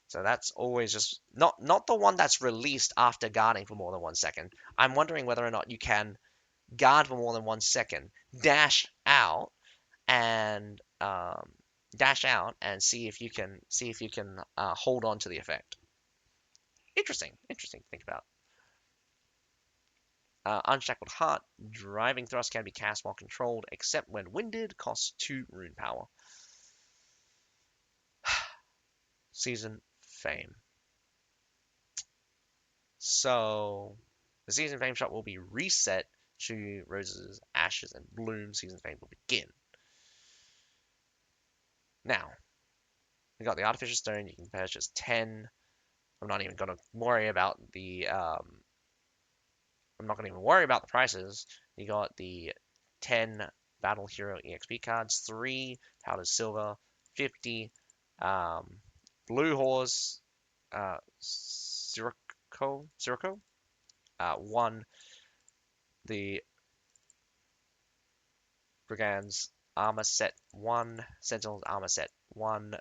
So that's always just not the one that's released after guarding for more than 1 second. I'm wondering whether or not you can guard for more than 1 second, and dash out and see if you can hold on to the effect. Interesting to think about. Unshackled Heart, driving thrust can be cast while controlled, except when winded, costs 2 rune power. Season Fame. So, the Season Fame shot will be reset to Roses, Ashes, and Bloom. Season Fame will begin. Now, we got the Artificial Stone, you can purchase 10. I'm not even going to worry about I'm not going to even worry about the prices. You got the 10 Battle Hero EXP cards, 3 Powdered Silver, 50 um, Blue Horse, Sirocco, 1 the Brigands Armor Set, 1 Sentinels Armor Set, 1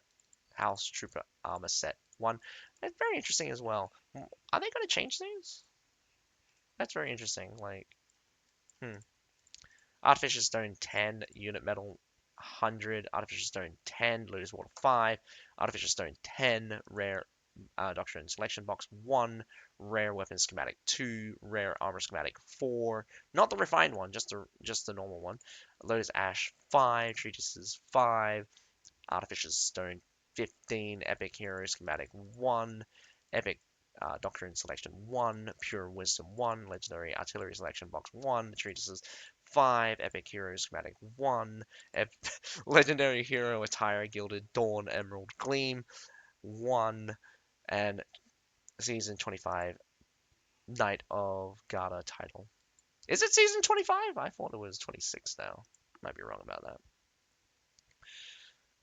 House Trooper Armor Set, 1. That's very interesting as well. Are they going to change things? That's very interesting. Like, hmm. Artificial Stone 10, Unit Metal 100, Artificial Stone 10, Lotus Water 5, Artificial Stone 10, Rare Doctrine Selection Box 1, Rare Weapon Schematic 2, Rare Armor Schematic 4, not the refined one, just the normal one, Lotus Ash 5, Treatises 5, Artificial Stone 15, Epic Hero Schematic 1, Epic Doctrine Selection 1, Pure Wisdom 1, Legendary Artillery Selection Box 1, Treatises 5, Epic Hero Schematic 1, Legendary Hero Attire Gilded Dawn Emerald Gleam 1, and Season 25 Knight of Garda title. Is it Season 25? I thought it was 26 now. Might be wrong about that.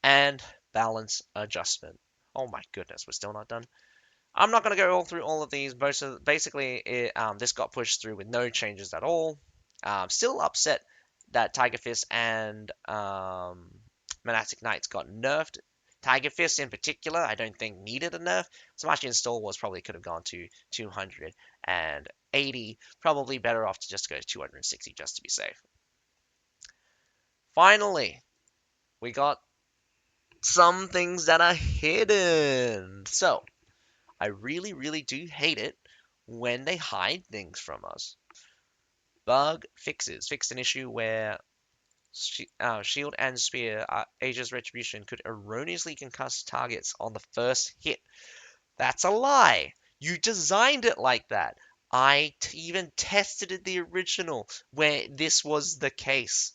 And Balance Adjustment. Oh my goodness, we're still not done. I'm not going to go all through all of these. Basically, this got pushed through with no changes at all. Still upset that Tiger Fist and Monastic Knights got nerfed. Tiger Fist in particular, I don't think needed a nerf. Smash Install was probably could have gone to 280. Probably better off to just go to 260 just to be safe. Finally, we got some things that are hidden. So, I really, really do hate it when they hide things from us. Bug fixes. Fixed an issue where Shield and Spear, Aegis Retribution, could erroneously concuss targets on the first hit. That's a lie. You designed it like that. I even tested it the original where this was the case.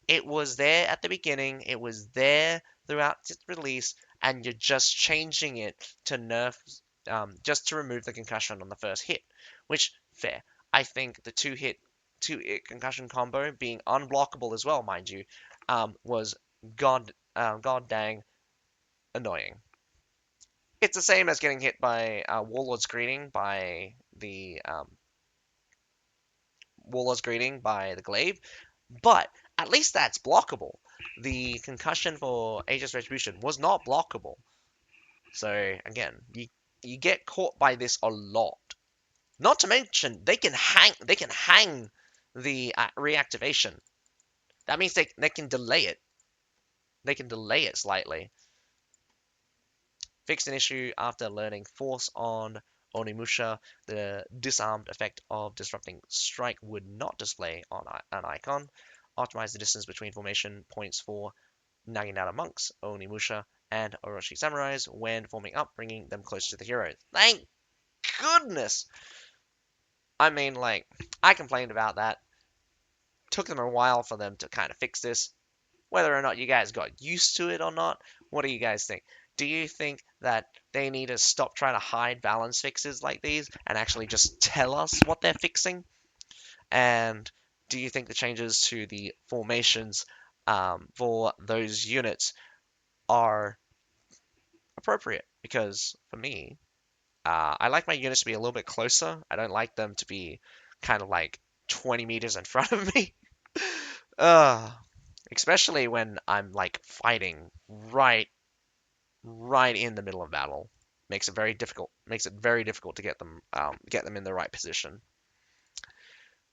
It was there at the beginning, it was there throughout its release, and you're just changing it to nerf, just to remove the concussion on the first hit. Which, fair. I think the two hit concussion combo being unblockable as well, mind you, was god dang annoying. It's the same as getting hit by Warlord's Greeting by the Glaive, but at least that's blockable. The concussion for Aegis Retribution was not blockable. So again, you get caught by this a lot. Not to mention they can hang the reactivation. That means they can delay it. They can delay it slightly. Fixed an issue after learning Force on Onimusha. The disarmed effect of Disrupting Strike would not display on an icon. Optimize the distance between formation points for Naginata monks, Onimusha, and Orochi samurais when forming up, bringing them closer to the hero. Thank goodness! I mean, like, I complained about that. Took them a while for them to kind of fix this. Whether or not you guys got used to it or not, what do you guys think? Do you think that they need to stop trying to hide balance fixes like these and actually just tell us what they're fixing? And do you think the changes to the formations for those units are appropriate? Because for me, I like my units to be a little bit closer. I don't like them to be kind of like 20 meters in front of me. uh, Especially when I'm like fighting right in the middle of battle. Makes it very difficult. Makes it very difficult to get them in the right position.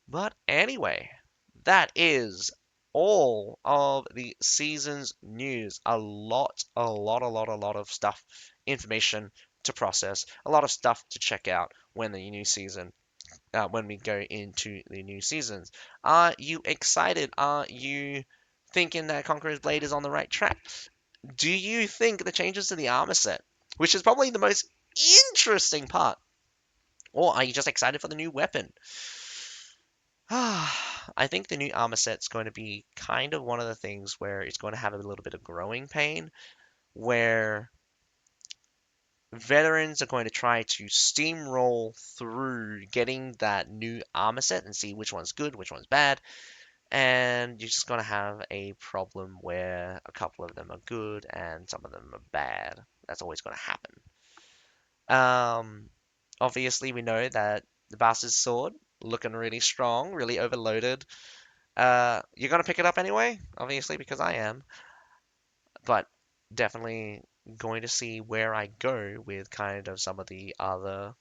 But anyway, that is all of the season's news. A lot of stuff, information to process, a lot of stuff to check out when we go into the new seasons. Are you excited? Are you thinking that Conqueror's Blade is on the right track? Do you think the changes to the armor set, which is probably the most interesting part, or are you just excited for the new weapon? I think the new armor set's going to be kind of one of the things where it's going to have a little bit of growing pain, where veterans are going to try to steamroll through getting that new armor set and see which one's good, which one's bad, and you're just going to have a problem where a couple of them are good and some of them are bad. That's always going to happen. Obviously, we know that the Bastard Sword looking really strong, really overloaded. You're gonna pick it up anyway, obviously, because I am. But definitely going to see where I go with kind of some of the other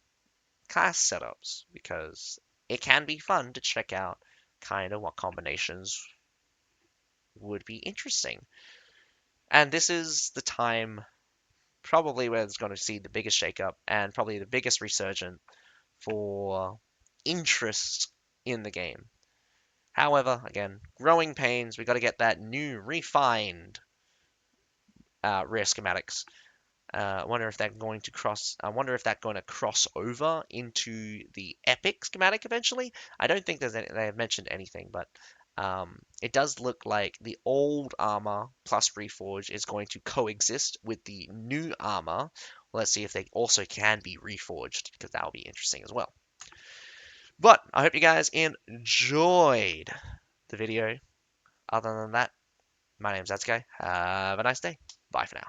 class setups because it can be fun to check out kind of what combinations would be interesting. And this is the time probably where it's going to see the biggest shakeup and probably the biggest resurgence for interest in the game. However, again, growing pains. We got to get that new refined rare schematics I wonder if they're going to cross. I wonder if that's going to cross over into the epic schematic eventually. I don't think they have mentioned anything, but it does look like the old armor plus reforge is going to coexist with the new armor. Let's see if they also can be reforged because that will be interesting as well. But I hope you guys enjoyed the video. Other than that, my name's Atsuko. Have a nice day. Bye for now.